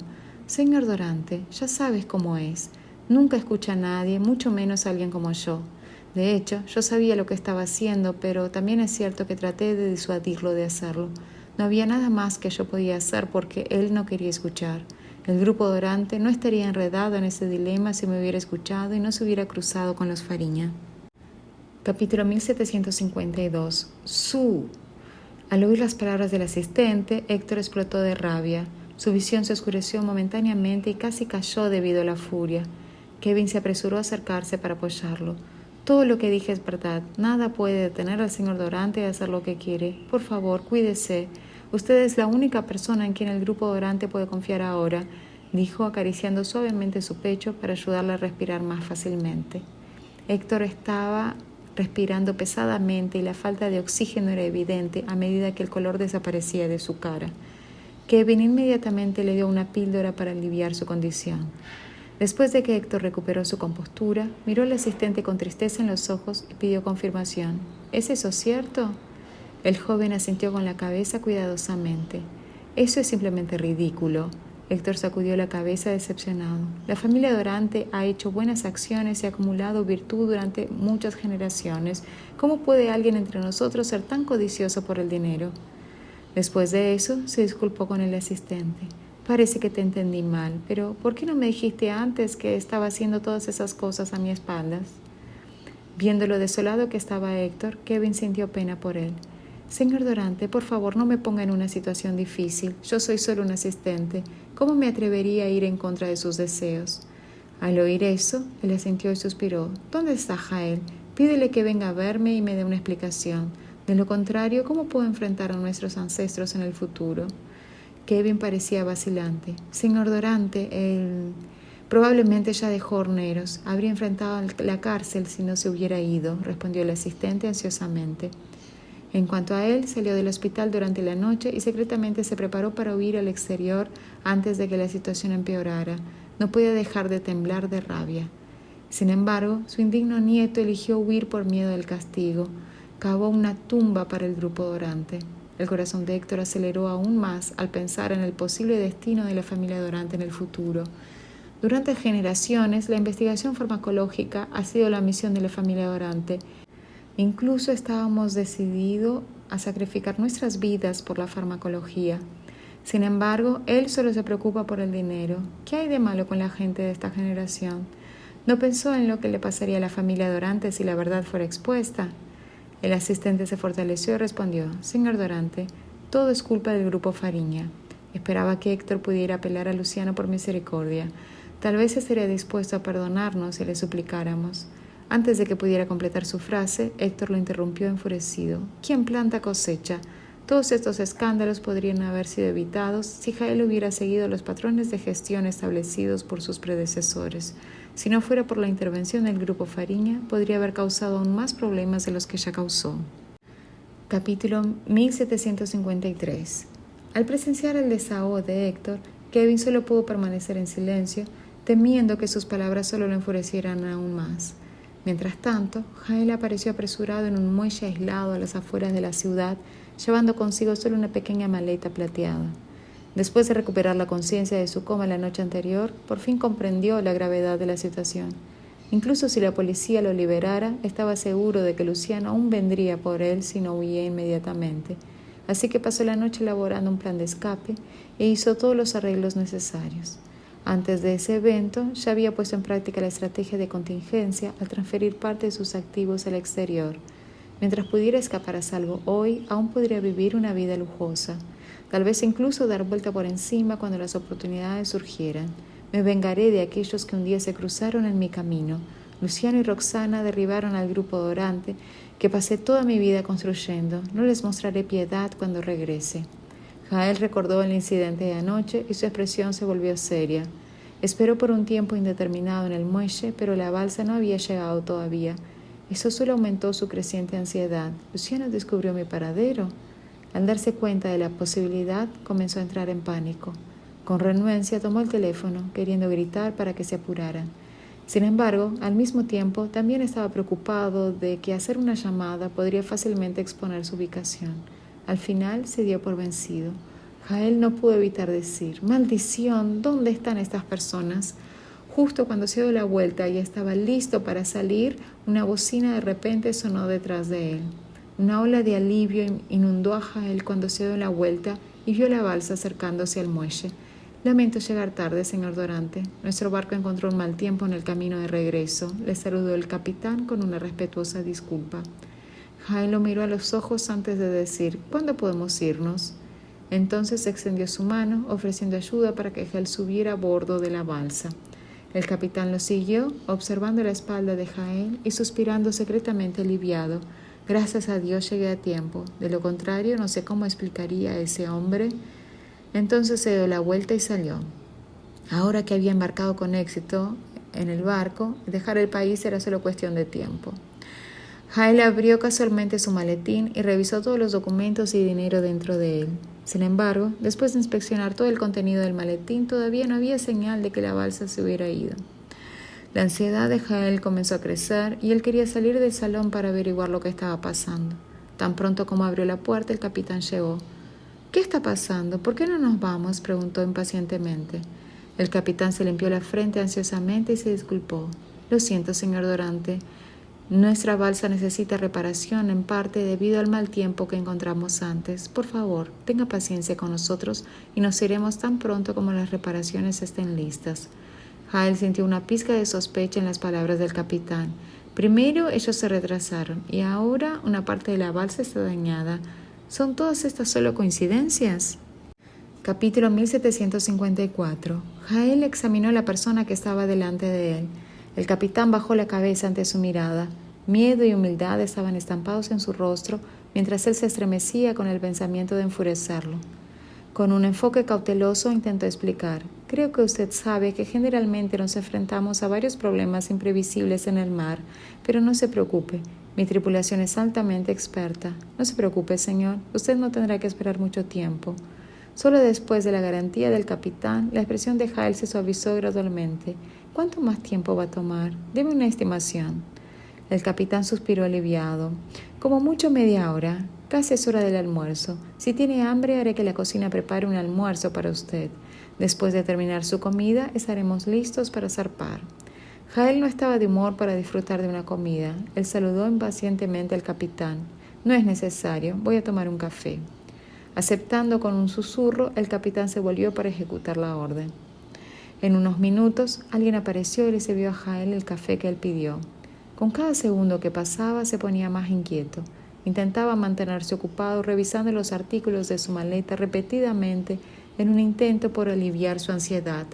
Señor Dorante, ya sabes cómo es. Nunca escucha a nadie, mucho menos a alguien como yo. De hecho, yo sabía lo que estaba haciendo, pero también es cierto que traté de disuadirlo de hacerlo. No había nada más que yo podía hacer porque él no quería escuchar. El grupo Dorante no estaría enredado en ese dilema si me hubiera escuchado y no se hubiera cruzado con los Fariña. Capítulo 1752. ¡Su! Al oír las palabras del asistente, Héctor explotó de rabia. Su visión se oscureció momentáneamente y casi cayó debido a la furia. Kevin se apresuró a acercarse para apoyarlo. Todo lo que dije es verdad. Nada puede detener al señor Dorante de hacer lo que quiere. Por favor, cuídese. Usted es la única persona en quien el grupo Dorante puede confiar ahora, dijo acariciando suavemente su pecho para ayudarle a respirar más fácilmente. Héctor estaba respirando pesadamente y la falta de oxígeno era evidente a medida que el color desaparecía de su cara. Kevin inmediatamente le dio una píldora para aliviar su condición. Después de que Héctor recuperó su compostura, miró al asistente con tristeza en los ojos y pidió confirmación. ¿Es eso cierto? El joven asintió con la cabeza cuidadosamente. Eso es simplemente ridículo. Héctor sacudió la cabeza decepcionado. La familia Dorante ha hecho buenas acciones y ha acumulado virtud durante muchas generaciones. ¿Cómo puede alguien entre nosotros ser tan codicioso por el dinero? Después de eso, se disculpó con el asistente. Parece que te entendí mal, pero ¿por qué no me dijiste antes que estaba haciendo todas esas cosas a mi espaldas? Viendo lo desolado que estaba Héctor, Kevin sintió pena por él. Señor Dorante, por favor, no me ponga en una situación difícil. Yo soy solo un asistente. ¿Cómo me atrevería a ir en contra de sus deseos? Al oír eso, él asintió y suspiró. ¿Dónde está Jael? Pídele que venga a verme y me dé una explicación. De lo contrario, ¿cómo puedo enfrentar a nuestros ancestros en el futuro? Kevin parecía vacilante. Señor Dorante, él probablemente ya dejó horneros. Habría enfrentado la cárcel si no se hubiera ido, respondió el asistente ansiosamente. En cuanto a él, salió del hospital durante la noche y secretamente se preparó para huir al exterior antes de que la situación empeorara. No podía dejar de temblar de rabia. Sin embargo, su indigno nieto eligió huir por miedo del castigo. Cavó una tumba para el grupo Dorante. El corazón de Héctor aceleró aún más al pensar en el posible destino de la familia Dorante en el futuro. Durante generaciones, la investigación farmacológica ha sido la misión de la familia Dorante. Incluso estábamos decididos a sacrificar nuestras vidas por la farmacología. Sin embargo, él solo se preocupa por el dinero. ¿Qué hay de malo con la gente de esta generación? ¿No pensó en lo que le pasaría a la familia Dorante si la verdad fuera expuesta? El asistente se fortaleció y respondió: Señor Dorante, todo es culpa del grupo Fariña. Esperaba que Héctor pudiera apelar a Luciano por misericordia. Tal vez estaría dispuesto a perdonarnos si le suplicáramos. Antes de que pudiera completar su frase, Héctor lo interrumpió enfurecido. ¿Quién planta cosecha? Todos estos escándalos podrían haber sido evitados si Jael hubiera seguido los patrones de gestión establecidos por sus predecesores. Si no fuera por la intervención del grupo Fariña, podría haber causado aún más problemas de los que ya causó. Capítulo 1753. Al presenciar el desahogo de Héctor, Kevin solo pudo permanecer en silencio, temiendo que sus palabras solo lo enfurecieran aún más. Mientras tanto, Jael apareció apresurado en un muelle aislado a las afueras de la ciudad, llevando consigo solo una pequeña maleta plateada. Después de recuperar la conciencia de su coma la noche anterior, por fin comprendió la gravedad de la situación. Incluso si la policía lo liberara, estaba seguro de que Luciano aún vendría por él si no huía inmediatamente. Así que pasó la noche elaborando un plan de escape e hizo todos los arreglos necesarios. Antes de ese evento, ya había puesto en práctica la estrategia de contingencia al transferir parte de sus activos al exterior. Mientras pudiera escapar a salvo hoy, aún podría vivir una vida lujosa. Tal vez incluso dar vuelta por encima cuando las oportunidades surgieran. Me vengaré de aquellos que un día se cruzaron en mi camino. Luciano y Roxana derribaron al grupo Dorante que pasé toda mi vida construyendo. No les mostraré piedad cuando regrese. Jael recordó el incidente de anoche y su expresión se volvió seria. Esperó por un tiempo indeterminado en el muelle, pero la balsa no había llegado todavía. Eso solo aumentó su creciente ansiedad. ¿Luciano descubrió mi paradero? Al darse cuenta de la posibilidad, comenzó a entrar en pánico. Con renuencia tomó el teléfono, queriendo gritar para que se apuraran. Sin embargo, al mismo tiempo, también estaba preocupado de que hacer una llamada podría fácilmente exponer su ubicación. Al final se dio por vencido. Jael no pudo evitar decir: «¡Maldición! ¿Dónde están estas personas?». Justo cuando se dio la vuelta y estaba listo para salir, una bocina de repente sonó detrás de él. Una ola de alivio inundó a Jael cuando se dio la vuelta y vio la balsa acercándose al muelle. Lamento llegar tarde, señor Dorante. Nuestro barco encontró un mal tiempo en el camino de regreso. Le saludó el capitán con una respetuosa disculpa. Jael lo miró a los ojos antes de decir: ¿Cuándo podemos irnos? Entonces extendió su mano, ofreciendo ayuda para que Jael subiera a bordo de la balsa. El capitán lo siguió, observando la espalda de Jael y suspirando secretamente aliviado. Gracias a Dios llegué a tiempo. De lo contrario, no sé cómo explicaría a ese hombre. Entonces se dio la vuelta y salió. Ahora que había embarcado con éxito en el barco, dejar el país era solo cuestión de tiempo. Jael abrió casualmente su maletín y revisó todos los documentos y dinero dentro de él. Sin embargo, después de inspeccionar todo el contenido del maletín, todavía no había señal de que la balsa se hubiera ido. La ansiedad de Jael comenzó a crecer y él quería salir del salón para averiguar lo que estaba pasando. Tan pronto como abrió la puerta, el capitán llegó. «¿Qué está pasando? ¿Por qué no nos vamos?», preguntó impacientemente. El capitán se limpió la frente ansiosamente y se disculpó. «Lo siento, señor Dorante. Nuestra balsa necesita reparación en parte debido al mal tiempo que encontramos antes. Por favor, tenga paciencia con nosotros y nos iremos tan pronto como las reparaciones estén listas». Jael sintió una pizca de sospecha en las palabras del capitán. Primero ellos se retrasaron y ahora una parte de la balsa está dañada. ¿Son todas estas solo coincidencias? Capítulo 1754. Jael examinó a la persona que estaba delante de él. El capitán bajó la cabeza ante su mirada. Miedo y humildad estaban estampados en su rostro, mientras él se estremecía con el pensamiento de enfurecerlo. Con un enfoque cauteloso intentó explicar: «Creo que usted sabe que generalmente nos enfrentamos a varios problemas imprevisibles en el mar, pero no se preocupe. Mi tripulación es altamente experta. No se preocupe, señor. Usted no tendrá que esperar mucho tiempo». Solo después de la garantía del capitán, la expresión de Jael se suavizó gradualmente. «¿Cuánto más tiempo va a tomar? Deme una estimación». El capitán suspiró aliviado. «Como mucho media hora. Casi es hora del almuerzo. Si tiene hambre, haré que la cocina prepare un almuerzo para usted. Después de terminar su comida, estaremos listos para zarpar». Jael no estaba de humor para disfrutar de una comida. Él saludó impacientemente al capitán. «No es necesario. Voy a tomar un café». Aceptando con un susurro, el capitán se volvió para ejecutar la orden. En unos minutos, alguien apareció y le sirvió a Jael el café que él pidió. Con cada segundo que pasaba, se ponía más inquieto. Intentaba mantenerse ocupado revisando los artículos de su maleta repetidamente en un intento por aliviar su ansiedad.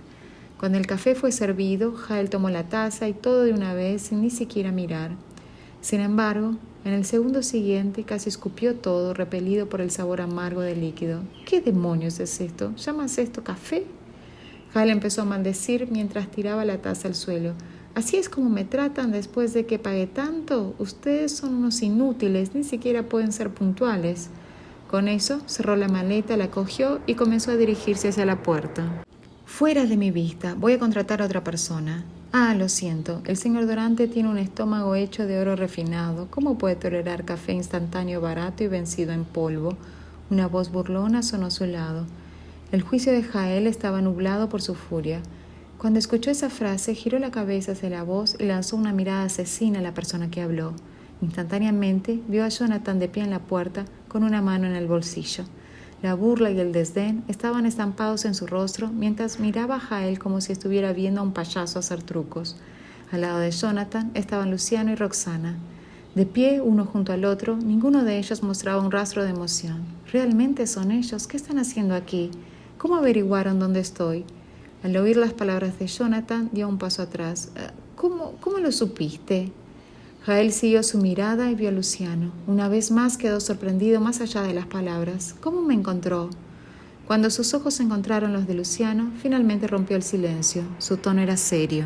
Cuando el café fue servido, Jael tomó la taza y todo de una vez sin ni siquiera mirar. Sin embargo, en el segundo siguiente casi escupió todo, repelido por el sabor amargo del líquido. «¿Qué demonios es esto? ¿Llamas esto café?». Jael empezó a maldecir mientras tiraba la taza al suelo. «¿Así es como me tratan después de que pagué tanto? Ustedes son unos inútiles, ni siquiera pueden ser puntuales». Con eso, cerró la maleta, la cogió y comenzó a dirigirse hacia la puerta. «Fuera de mi vista, voy a contratar a otra persona». «Ah, lo siento, el señor Dorante tiene un estómago hecho de oro refinado. ¿Cómo puede tolerar café instantáneo barato y vencido en polvo?». Una voz burlona sonó a su lado. El juicio de Jael estaba nublado por su furia. Cuando escuchó esa frase, giró la cabeza hacia la voz y lanzó una mirada asesina a la persona que habló. Instantáneamente vio a Jonathan de pie en la puerta con una mano en el bolsillo. La burla y el desdén estaban estampados en su rostro mientras miraba a Jael como si estuviera viendo a un payaso hacer trucos. Al lado de Jonathan estaban Luciano y Roxana. De pie, uno junto al otro, ninguno de ellos mostraba un rastro de emoción. «¿Realmente son ellos? ¿Qué están haciendo aquí? ¿Cómo averiguaron dónde estoy?». Al oír las palabras de Jonathan, dio un paso atrás. ¿Cómo lo supiste?». Jael siguió su mirada y vio a Luciano. Una vez más quedó sorprendido más allá de las palabras. «¿Cómo me encontró?». Cuando sus ojos encontraron los de Luciano, finalmente rompió el silencio. Su tono era serio.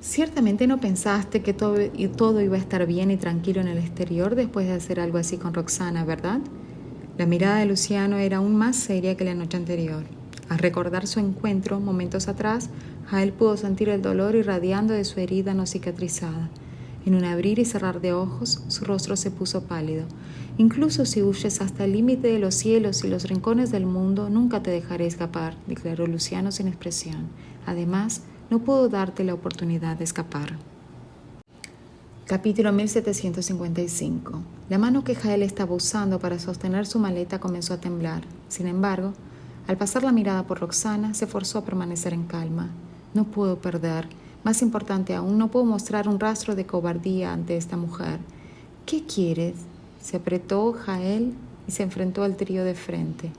«Ciertamente no pensaste que todo iba a estar bien y tranquilo en el exterior después de hacer algo así con Roxana, ¿verdad?». La mirada de Luciano era aún más seria que la noche anterior. Al recordar su encuentro momentos atrás, Jael pudo sentir el dolor irradiando de su herida no cicatrizada. En un abrir y cerrar de ojos, su rostro se puso pálido. «Incluso si huyes hasta el límite de los cielos y los rincones del mundo, nunca te dejaré escapar», declaró Luciano sin expresión. «Además, no puedo darte la oportunidad de escapar. Capítulo 1755. La mano que Jael estaba usando para sostener su maleta comenzó a temblar. Sin embargo, al pasar la mirada por Roxana, se forzó a permanecer en calma. No puedo perder. Más importante aún, no puedo mostrar un rastro de cobardía ante esta mujer. ¿Qué quieres? Se apretó Jael y se enfrentó al trío de frente.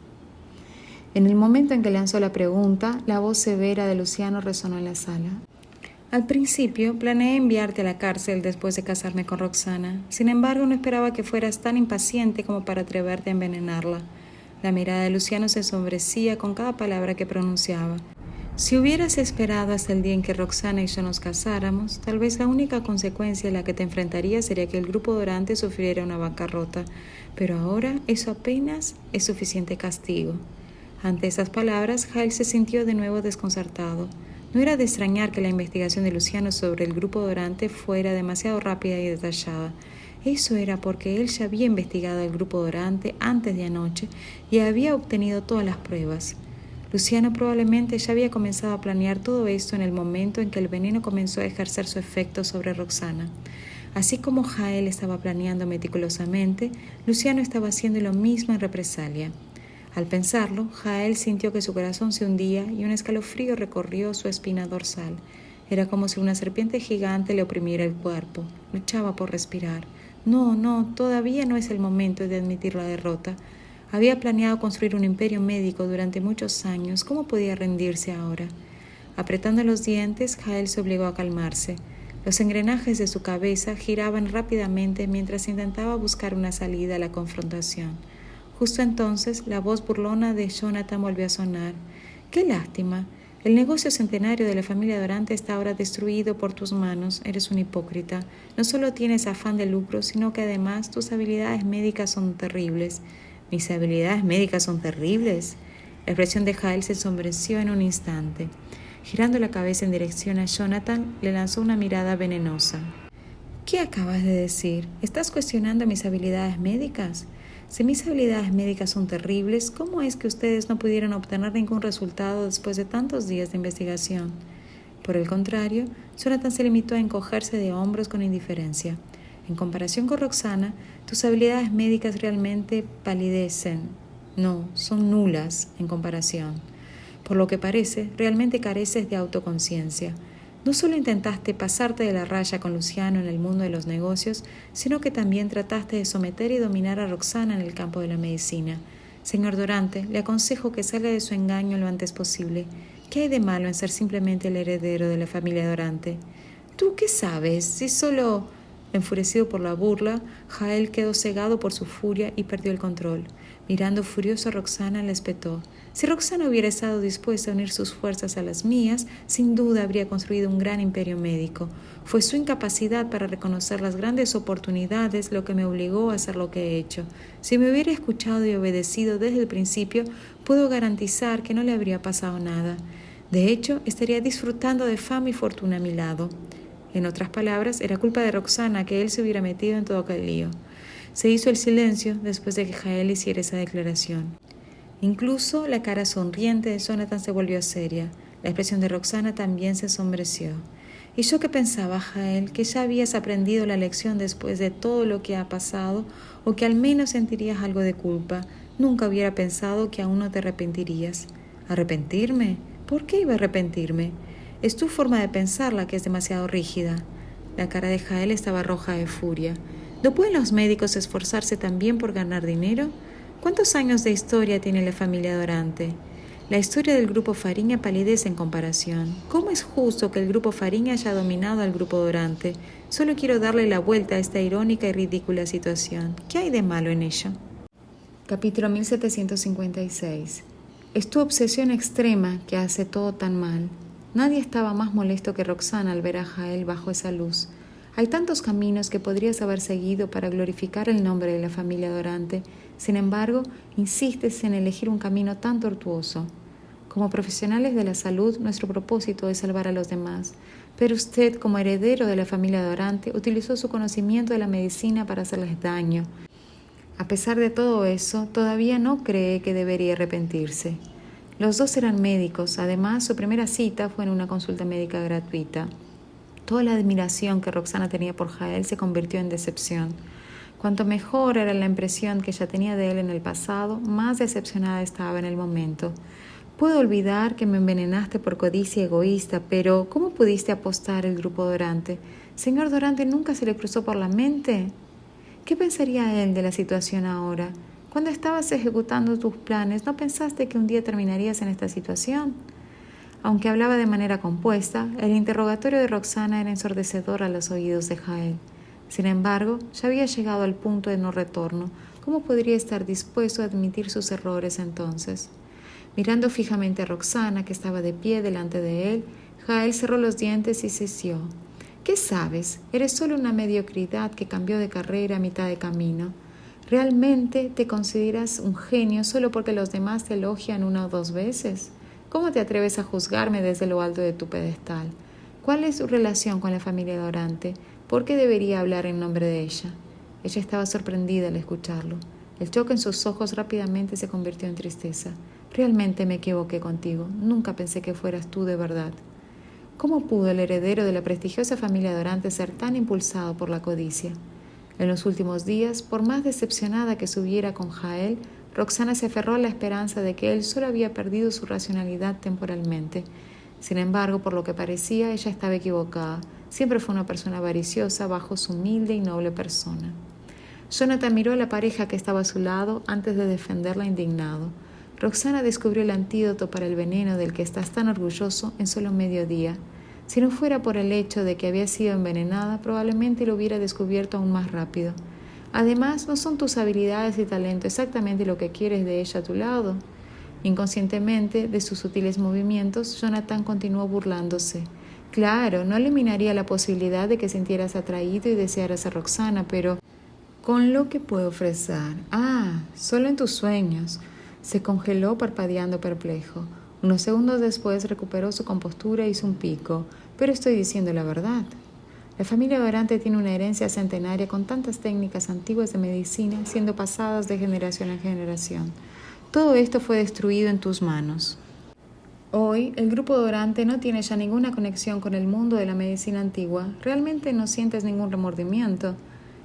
En el momento en que lanzó la pregunta, la voz severa de Luciano resonó en la sala. Al principio planeé enviarte a la cárcel después de casarme con Roxana. Sin embargo, no esperaba que fueras tan impaciente como para atreverte a envenenarla. La mirada de Luciano se ensombrecía con cada palabra que pronunciaba. Si hubieras esperado hasta el día en que Roxana y yo nos casáramos, tal vez la única consecuencia a la que te enfrentarías sería que el grupo Dorante sufriera una bancarrota. Pero ahora eso apenas es suficiente castigo. Ante esas palabras, Jael se sintió de nuevo desconcertado. No era de extrañar que la investigación de Luciano sobre el grupo Dorante fuera demasiado rápida y detallada. Eso era porque él ya había investigado el grupo Dorante antes de anoche y había obtenido todas las pruebas. Luciano probablemente ya había comenzado a planear todo esto en el momento en que el veneno comenzó a ejercer su efecto sobre Roxana. Así como Jael estaba planeando meticulosamente, Luciano estaba haciendo lo mismo en represalia. Al pensarlo, Jael sintió que su corazón se hundía y un escalofrío recorrió su espina dorsal. Era como si una serpiente gigante le oprimiera el cuerpo. Luchaba por respirar. No, todavía no es el momento de admitir la derrota. Había planeado construir un imperio médico durante muchos años. ¿Cómo podía rendirse ahora? Apretando los dientes, Jael se obligó a calmarse. Los engranajes de su cabeza giraban rápidamente mientras intentaba buscar una salida a la confrontación. Justo entonces, la voz burlona de Jonathan volvió a sonar. ¡Qué lástima! El negocio centenario de la familia Dorante está ahora destruido por tus manos. Eres un hipócrita. No solo tienes afán de lucro, sino que además tus habilidades médicas son terribles. ¿Mis habilidades médicas son terribles? La expresión de Jael se ensombreció en un instante. Girando la cabeza en dirección a Jonathan, le lanzó una mirada venenosa. ¿Qué acabas de decir? ¿Estás cuestionando mis habilidades médicas? Si mis habilidades médicas son terribles, ¿cómo es que ustedes no pudieron obtener ningún resultado después de tantos días de investigación? Por el contrario, Jonathan se limitó a encogerse de hombros con indiferencia. En comparación con Roxana, tus habilidades médicas realmente palidecen. No, son nulas en comparación. Por lo que parece, realmente careces de autoconciencia. No solo intentaste pasarte de la raya con Luciano en el mundo de los negocios, sino que también trataste de someter y dominar a Roxana en el campo de la medicina. Señor Dorante, le aconsejo que salga de su engaño lo antes posible. ¿Qué hay de malo en ser simplemente el heredero de la familia Dorante? ¿Tú qué sabes? Si solo... Enfurecido por la burla, Jael quedó cegado por su furia y perdió el control. Mirando furioso a Roxana, le espetó. Si Roxana hubiera estado dispuesta a unir sus fuerzas a las mías, sin duda habría construido un gran imperio médico. Fue su incapacidad para reconocer las grandes oportunidades lo que me obligó a hacer lo que he hecho. Si me hubiera escuchado y obedecido desde el principio, puedo garantizar que no le habría pasado nada. De hecho, estaría disfrutando de fama y fortuna a mi lado. En otras palabras, era culpa de Roxana que él se hubiera metido en todo aquel lío. Se hizo el silencio después de que Jael hiciera esa declaración. Incluso la cara sonriente de Jonathan se volvió seria. La expresión de Roxana también se ensombreció. ¿Y yo qué pensaba, Jael? ¿Que ya habías aprendido la lección después de todo lo que ha pasado? ¿O que al menos sentirías algo de culpa? Nunca hubiera pensado que aún no te arrepentirías. ¿Arrepentirme? ¿Por qué iba a arrepentirme? Es tu forma de pensar la que es demasiado rígida. La cara de Jael estaba roja de furia. ¿No pueden los médicos esforzarse también por ganar dinero? ¿Cuántos años de historia tiene la familia Dorante? La historia del grupo Fariña palidece en comparación. ¿Cómo es justo que el grupo Fariña haya dominado al grupo Dorante? Solo quiero darle la vuelta a esta irónica y ridícula situación. ¿Qué hay de malo en ello? Capítulo 1756. Es tu obsesión extrema que hace todo tan mal. Nadie estaba más molesto que Roxana al ver a Jael bajo esa luz. Hay tantos caminos que podrías haber seguido para glorificar el nombre de la familia Dorante. Sin embargo, insistes en elegir un camino tan tortuoso. Como profesionales de la salud, nuestro propósito es salvar a los demás. Pero usted, como heredero de la familia Dorante, utilizó su conocimiento de la medicina para hacerles daño. A pesar de todo eso, todavía no cree que debería arrepentirse. Los dos eran médicos, además su primera cita fue en una consulta médica gratuita. Toda la admiración que Roxana tenía por Jael se convirtió en decepción. Cuanto mejor era la impresión que ella tenía de él en el pasado, más decepcionada estaba en el momento. Puedo olvidar que me envenenaste por codicia egoísta, pero ¿cómo pudiste apostar el grupo Dorante? ¿Señor Dorante nunca se le cruzó por la mente? ¿Qué pensaría él de la situación ahora? Cuando estabas ejecutando tus planes, ¿no pensaste que un día terminarías en esta situación? Aunque hablaba de manera compuesta, el interrogatorio de Roxana era ensordecedor a los oídos de Jael. Sin embargo, ya había llegado al punto de no retorno. ¿Cómo podría estar dispuesto a admitir sus errores entonces? Mirando fijamente a Roxana, que estaba de pie delante de él, Jael cerró los dientes y cesió. ¿Qué sabes? Eres solo una mediocridad que cambió de carrera a mitad de camino. ¿Realmente te consideras un genio solo porque los demás te elogian una o dos veces? ¿Cómo te atreves a juzgarme desde lo alto de tu pedestal? ¿Cuál es tu relación con la familia Dorante? ¿Por qué debería hablar en nombre de ella? Ella estaba sorprendida al escucharlo. El choque en sus ojos rápidamente se convirtió en tristeza. Realmente me equivoqué contigo. Nunca pensé que fueras tú de verdad. ¿Cómo pudo el heredero de la prestigiosa familia Dorante ser tan impulsado por la codicia? En los últimos días, por más decepcionada que se viera con Jael, Roxana se aferró a la esperanza de que él solo había perdido su racionalidad temporalmente. Sin embargo, por lo que parecía, ella estaba equivocada. Siempre fue una persona avariciosa bajo su humilde y noble persona. Jonathan miró a la pareja que estaba a su lado antes de defenderla indignado. Roxana descubrió el antídoto para el veneno del que estás tan orgulloso en solo medio día. Si no fuera por el hecho de que había sido envenenada, probablemente lo hubiera descubierto aún más rápido. Además, ¿no son tus habilidades y talento exactamente lo que quieres de ella a tu lado? Inconscientemente, de sus sutiles movimientos, Jonathan continuó burlándose. Claro, no eliminaría la posibilidad de que sintieras atraído y desearas a Roxana, pero ¿con lo que puedo ofrecer? Solo en tus sueños. Se congeló parpadeando perplejo. Unos segundos después recuperó su compostura y hizo un pico. Pero estoy diciendo la verdad. La familia Dorante tiene una herencia centenaria con tantas técnicas antiguas de medicina siendo pasadas de generación en generación. Todo esto fue destruido en tus manos. Hoy, el grupo Dorante no tiene ya ninguna conexión con el mundo de la medicina antigua. Realmente no sientes ningún remordimiento.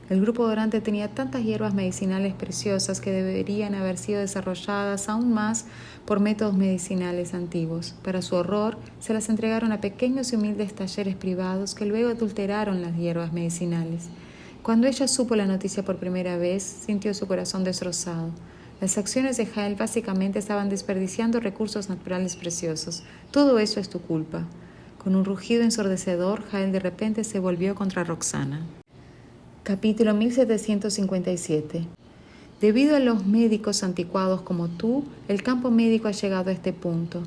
El grupo Dorante tenía tantas hierbas medicinales preciosas que deberían haber sido desarrolladas aún más por métodos medicinales antiguos. Para su horror, se las entregaron a pequeños y humildes talleres privados que luego adulteraron las hierbas medicinales. Cuando ella supo la noticia por primera vez, sintió su corazón destrozado. Las acciones de Jael básicamente estaban desperdiciando recursos naturales preciosos. Todo eso es tu culpa. Con un rugido ensordecedor, Jael de repente se volvió contra Roxana. Capítulo 1757. Debido a los médicos anticuados como tú, el campo médico ha llegado a este punto.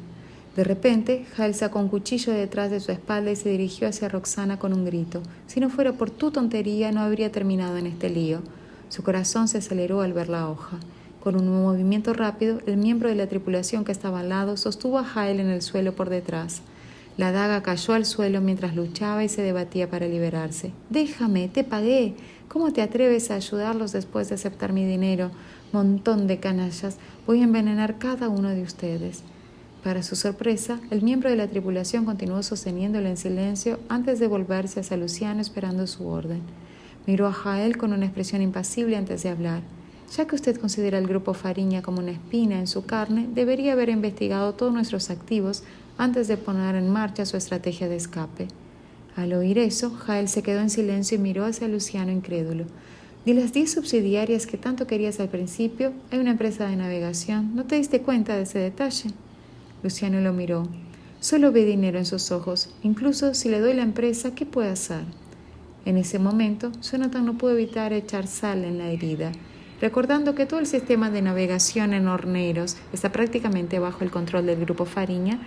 De repente, Jael sacó un cuchillo de detrás de su espalda y se dirigió hacia Roxana con un grito. Si no fuera por tu tontería, no habría terminado en este lío. Su corazón se aceleró al ver la hoja. Con un movimiento rápido, el miembro de la tripulación que estaba al lado sostuvo a Jael en el suelo por detrás. La daga cayó al suelo mientras luchaba y se debatía para liberarse. «Déjame, te pagué. ¿Cómo te atreves a ayudarlos después de aceptar mi dinero? Montón de canallas. Voy a envenenar cada uno de ustedes». Para su sorpresa, el miembro de la tripulación continuó sosteniéndolo en silencio antes de volverse hacia Luciano esperando su orden. Miró a Jael con una expresión impasible antes de hablar. «Ya que usted considera el grupo Fariña como una espina en su carne, debería haber investigado todos nuestros activos antes de poner en marcha su estrategia de escape». Al oír eso, Jael se quedó en silencio y miró hacia Luciano incrédulo. «De las 10 subsidiarias que tanto querías al principio, hay una empresa de navegación. ¿No te diste cuenta de ese detalle?» Luciano lo miró. Solo ve dinero en sus ojos. Incluso si le doy la empresa, ¿qué puede hacer? En ese momento, Jonathan no pudo evitar echar sal en la herida, recordando que todo el sistema de navegación en Horneros está prácticamente bajo el control del grupo Fariña.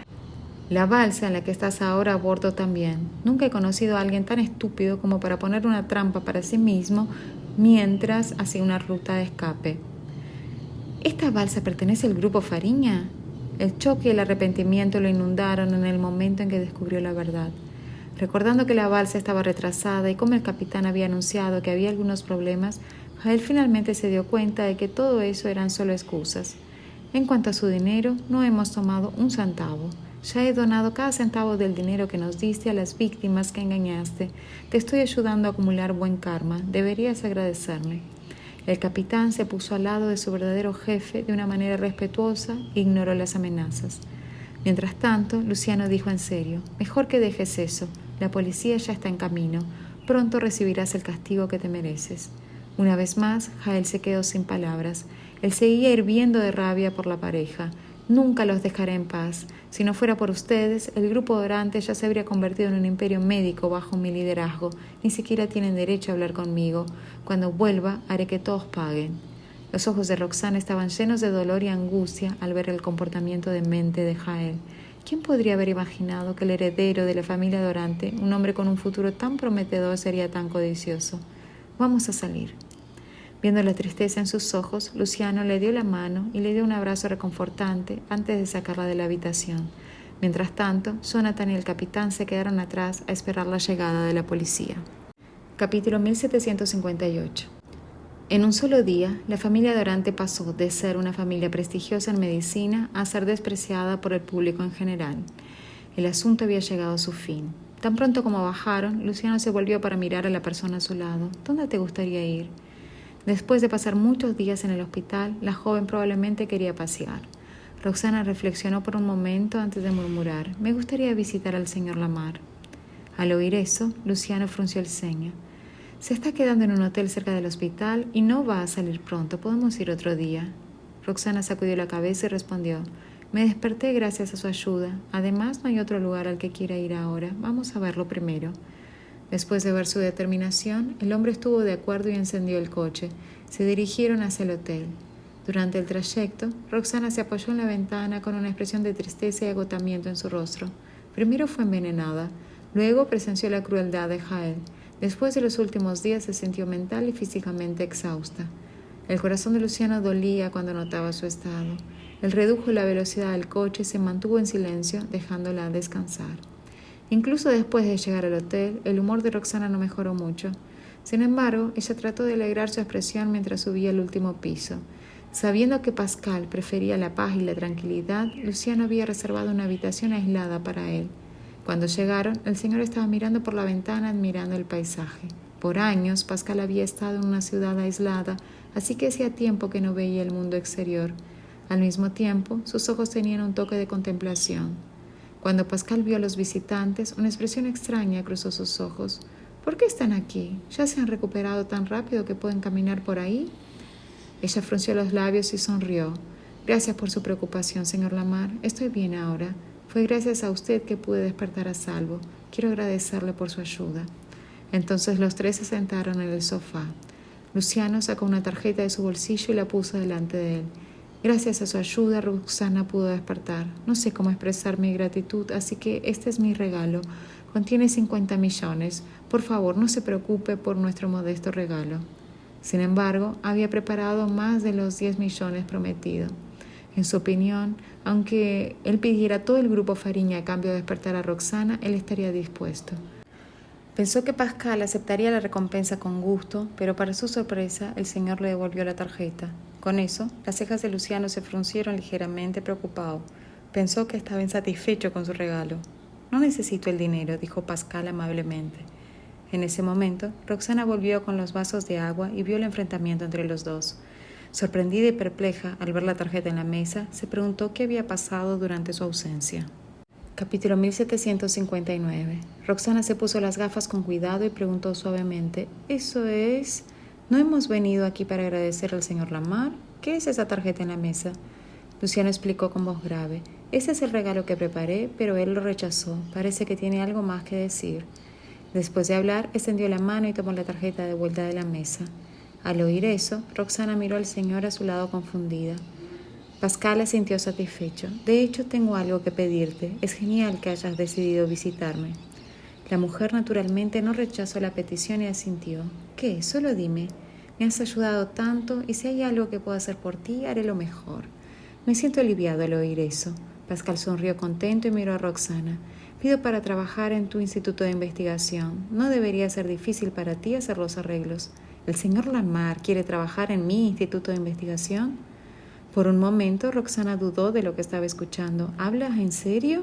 La balsa en la que estás ahora a bordo también. Nunca he conocido a alguien tan estúpido como para poner una trampa para sí mismo mientras hacía una ruta de escape. ¿Esta balsa pertenece al grupo Fariña? El choque y el arrepentimiento lo inundaron en el momento en que descubrió la verdad. Recordando que la balsa estaba retrasada y como el capitán había anunciado que había algunos problemas, Jael finalmente se dio cuenta de que todo eso eran solo excusas. En cuanto a su dinero, no hemos tomado un centavo. Ya he donado cada centavo del dinero que nos diste a las víctimas que engañaste. Te estoy ayudando a acumular buen karma. Deberías agradecerme. El capitán se puso al lado de su verdadero jefe de una manera respetuosa e ignoró las amenazas. Mientras tanto, Luciano dijo en serio: mejor que dejes eso. La policía ya está en camino. Pronto recibirás el castigo que te mereces. Una vez más, Jael se quedó sin palabras. Él seguía hirviendo de rabia por la pareja. Nunca los dejaré en paz. Si no fuera por ustedes, el grupo Dorante ya se habría convertido en un imperio médico bajo mi liderazgo. Ni siquiera tienen derecho a hablar conmigo. Cuando vuelva, haré que todos paguen. Los ojos de Roxana estaban llenos de dolor y angustia al ver el comportamiento demente de Jael. ¿Quién podría haber imaginado que el heredero de la familia Dorante, un hombre con un futuro tan prometedor, sería tan codicioso? Vamos a salir. Viendo la tristeza en sus ojos, Luciano le dio la mano y le dio un abrazo reconfortante antes de sacarla de la habitación. Mientras tanto, Jonathan y el capitán se quedaron atrás a esperar la llegada de la policía. Capítulo 1758. En un solo día, la familia Dorante pasó de ser una familia prestigiosa en medicina a ser despreciada por el público en general. El asunto había llegado a su fin. Tan pronto como bajaron, Luciano se volvió para mirar a la persona a su lado. ¿Dónde te gustaría ir? Después de pasar muchos días en el hospital, la joven probablemente quería pasear. Roxana reflexionó por un momento antes de murmurar: me gustaría visitar al señor Lamar. Al oír eso, Luciano frunció el ceño. Se está quedando en un hotel cerca del hospital y no va a salir pronto. Podemos ir otro día. Roxana sacudió la cabeza y respondió: me desperté gracias a su ayuda. Además, no hay otro lugar al que quiera ir ahora. Vamos a verlo primero. Después de ver su determinación, el hombre estuvo de acuerdo y encendió el coche. Se dirigieron hacia el hotel. Durante el trayecto, Roxana se apoyó en la ventana con una expresión de tristeza y agotamiento en su rostro. Primero fue envenenada, luego presenció la crueldad de Jael. Después de los últimos días se sintió mental y físicamente exhausta. El corazón de Luciano dolía cuando notaba su estado. Él redujo la velocidad del coche y se mantuvo en silencio, dejándola descansar. Incluso después de llegar al hotel, el humor de Roxana no mejoró mucho. Sin embargo, ella trató de alegrar su expresión mientras subía al último piso. Sabiendo que Pascal prefería la paz y la tranquilidad, Luciano había reservado una habitación aislada para él. Cuando llegaron, el señor estaba mirando por la ventana admirando el paisaje. Por años, Pascal había estado en una ciudad aislada, así que hacía tiempo que no veía el mundo exterior. Al mismo tiempo, sus ojos tenían un toque de contemplación. Cuando Pascal vio a los visitantes, una expresión extraña cruzó sus ojos. ¿Por qué están aquí? ¿Ya se han recuperado tan rápido que pueden caminar por ahí? Ella frunció los labios y sonrió. Gracias por su preocupación, señor Lamar. Estoy bien ahora. Fue gracias a usted que pude despertar a salvo. Quiero agradecerle por su ayuda. Entonces los tres se sentaron en el sofá. Luciano sacó una tarjeta de su bolsillo y la puso delante de él. Gracias a su ayuda, Roxana pudo despertar. No sé cómo expresar mi gratitud, así que este es mi regalo. Contiene 50 millones. Por favor, no se preocupe por nuestro modesto regalo. Sin embargo, había preparado más de los 10 millones prometidos. En su opinión, aunque él pidiera a todo el grupo Fariña a cambio de despertar a Roxana, él estaría dispuesto. Pensó que Pascal aceptaría la recompensa con gusto, pero para su sorpresa, el señor le devolvió la tarjeta. Con eso, las cejas de Luciano se fruncieron ligeramente preocupado. Pensó que estaba insatisfecho con su regalo. No necesito el dinero, dijo Pascal amablemente. En ese momento, Roxana volvió con los vasos de agua y vio el enfrentamiento entre los dos. Sorprendida y perpleja al ver la tarjeta en la mesa, se preguntó qué había pasado durante su ausencia. Capítulo 1759. Roxana se puso las gafas con cuidado y preguntó suavemente: ¿Eso es? ¿No hemos venido aquí para agradecer al señor Lamar? ¿Qué es esa tarjeta en la mesa? Luciano explicó con voz grave: ese es el regalo que preparé, pero él lo rechazó. Parece que tiene algo más que decir. Después de hablar, extendió la mano y tomó la tarjeta de vuelta de la mesa. Al oír eso, Roxana miró al señor a su lado confundida. Pascal se sintió satisfecho. De hecho, tengo algo que pedirte. Es genial que hayas decidido visitarme. La mujer naturalmente no rechazó la petición y asintió. ¿Qué? Solo dime. Me has ayudado tanto y si hay algo que pueda hacer por ti, haré lo mejor. Me siento aliviado al oír eso. Pascal sonrió contento y miró a Roxana. Pido para trabajar en tu instituto de investigación. No debería ser difícil para ti hacer los arreglos. ¿El señor Lamar quiere trabajar en mi instituto de investigación? Por un momento, Roxana dudó de lo que estaba escuchando. ¿Hablas en serio?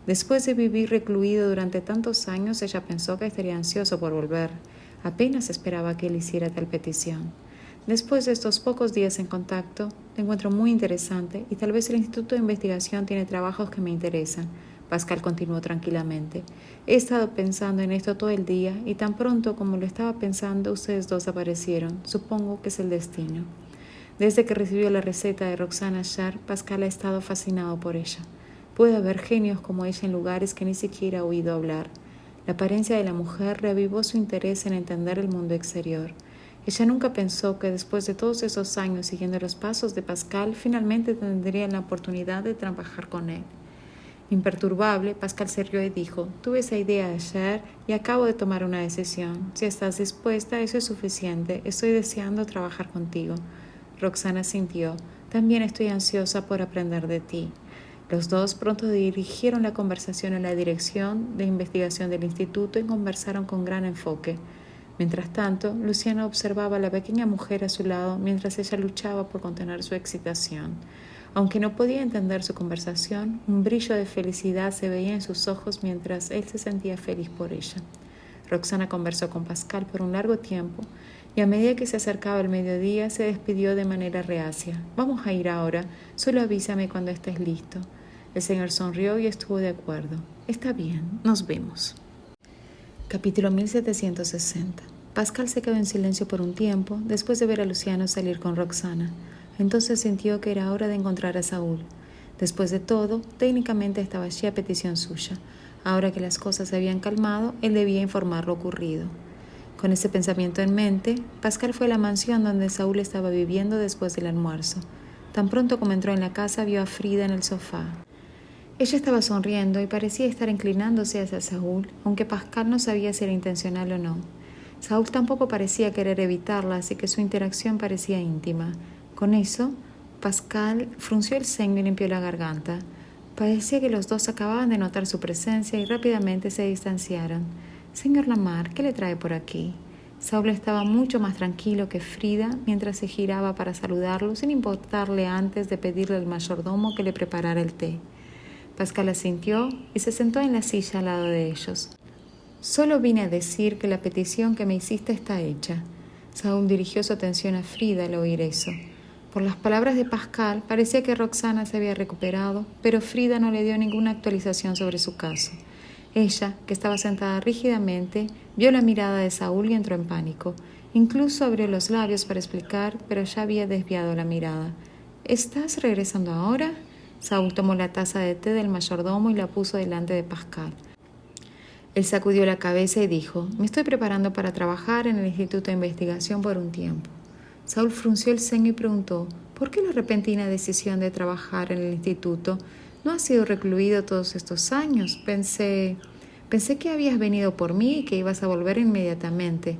Después de vivir recluido durante tantos años, ella pensó que estaría ansioso por volver. Apenas esperaba que él hiciera tal petición. Después de estos pocos días en contacto, te encuentro muy interesante y tal vez el Instituto de Investigación tiene trabajos que me interesan. Pascal continuó tranquilamente. He estado pensando en esto todo el día y tan pronto como lo estaba pensando, ustedes dos aparecieron. Supongo que es el destino. Desde que recibió la receta de Roxana Shar, Pascal ha estado fascinado por ella. Puede haber genios como ella en lugares que ni siquiera ha oído hablar. La apariencia de la mujer reavivó su interés en entender el mundo exterior. Ella nunca pensó que después de todos esos años siguiendo los pasos de Pascal, finalmente tendría la oportunidad de trabajar con él. Imperturbable, Pascal se rió y dijo: tuve esa idea ayer y acabo de tomar una decisión. Si estás dispuesta, eso es suficiente. Estoy deseando trabajar contigo. Roxana sintió: también estoy ansiosa por aprender de ti. Los dos pronto dirigieron la conversación en la dirección de investigación del instituto y conversaron con gran enfoque. Mientras tanto, Luciano observaba a la pequeña mujer a su lado mientras ella luchaba por contener su excitación. Aunque no podía entender su conversación, un brillo de felicidad se veía en sus ojos mientras él se sentía feliz por ella. Roxana conversó con Pascal por un largo tiempo y a medida que se acercaba el mediodía se despidió de manera reacia. Vamos a ir ahora, solo avísame cuando estés listo. El señor sonrió y estuvo de acuerdo. Está bien, nos vemos. Capítulo 1760. Pascal se quedó en silencio por un tiempo después de ver a Luciano salir con Roxana. Entonces sintió que era hora de encontrar a Saúl. Después de todo, técnicamente estaba allí a petición suya. Ahora que las cosas se habían calmado, él debía informar lo ocurrido. Con ese pensamiento en mente, Pascal fue a la mansión donde Saúl estaba viviendo después del almuerzo. Tan pronto como entró en la casa, vio a Frida en el sofá. Ella estaba sonriendo y parecía estar inclinándose hacia Saúl, aunque Pascal no sabía si era intencional o no. Saúl tampoco parecía querer evitarla, así que su interacción parecía íntima. Con eso, Pascal frunció el ceño y limpió la garganta. Parecía que los dos acababan de notar su presencia y rápidamente se distanciaron. «Señor Lamar, ¿qué le trae por aquí?» Saúl estaba mucho más tranquilo que Frida mientras se giraba para saludarlo, sin importarle antes de pedirle al mayordomo que le preparara el té. Pascal asintió y se sentó en la silla al lado de ellos. «Solo vine a decir que la petición que me hiciste está hecha». Saúl dirigió su atención a Frida al oír eso. Por las palabras de Pascal, parecía que Roxana se había recuperado, pero Frida no le dio ninguna actualización sobre su caso. Ella, que estaba sentada rígidamente, vio la mirada de Saúl y entró en pánico. Incluso abrió los labios para explicar, pero ya había desviado la mirada. «¿Estás regresando ahora?» Saúl tomó la taza de té del mayordomo y la puso delante de Pascal. Él sacudió la cabeza y dijo: «Me estoy preparando para trabajar en el Instituto de Investigación por un tiempo». Saúl frunció el ceño y preguntó: «¿Por qué la repentina decisión de trabajar en el instituto? ¿No has sido recluido todos estos años? Pensé que habías venido por mí y que ibas a volver inmediatamente».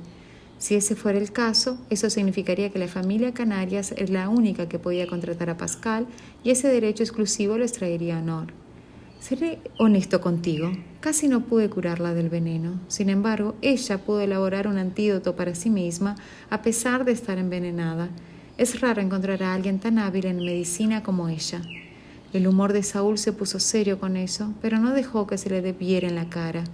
Si ese fuera el caso, eso significaría que la familia Canarias es la única que podía contratar a Pascal y ese derecho exclusivo les traería honor. Seré honesto contigo, casi no pude curarla del veneno. Sin embargo, ella pudo elaborar un antídoto para sí misma a pesar de estar envenenada. Es raro encontrar a alguien tan hábil en medicina como ella. El humor de Saúl se puso serio con eso, pero no dejó que se le viera en la cara.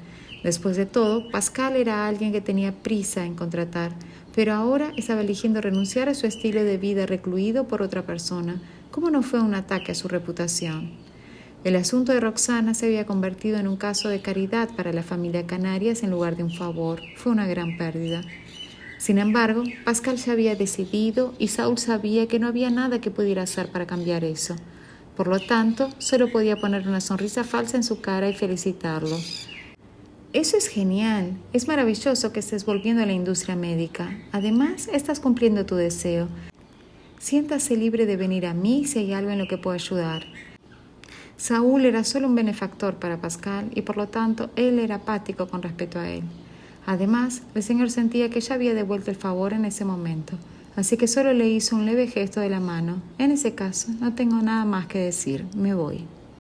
Después de todo, Pascal era alguien que tenía prisa en contratar, pero ahora estaba eligiendo renunciar a su estilo de vida recluido por otra persona. ¿Cómo no fue un ataque a su reputación? El asunto de Roxana se había convertido en un caso de caridad para la familia Canarias en lugar de un favor. Fue una gran pérdida. Sin embargo, Pascal se había decidido y Saúl sabía que no había nada que pudiera hacer para cambiar eso. Por lo tanto, solo podía poner una sonrisa falsa en su cara y felicitarlo. «Eso es genial. Es maravilloso que estés volviendo a la industria médica. Además, estás cumpliendo tu deseo. Siéntase libre de venir a mí si hay algo en lo que pueda ayudar». Saúl era solo un benefactor para Pascal y por lo tanto él era apático con respecto a él. Además, el señor sentía que ya había devuelto el favor en ese momento, así que solo le hizo un leve gesto de la mano. «En ese caso, no tengo nada más que decir. Me voy».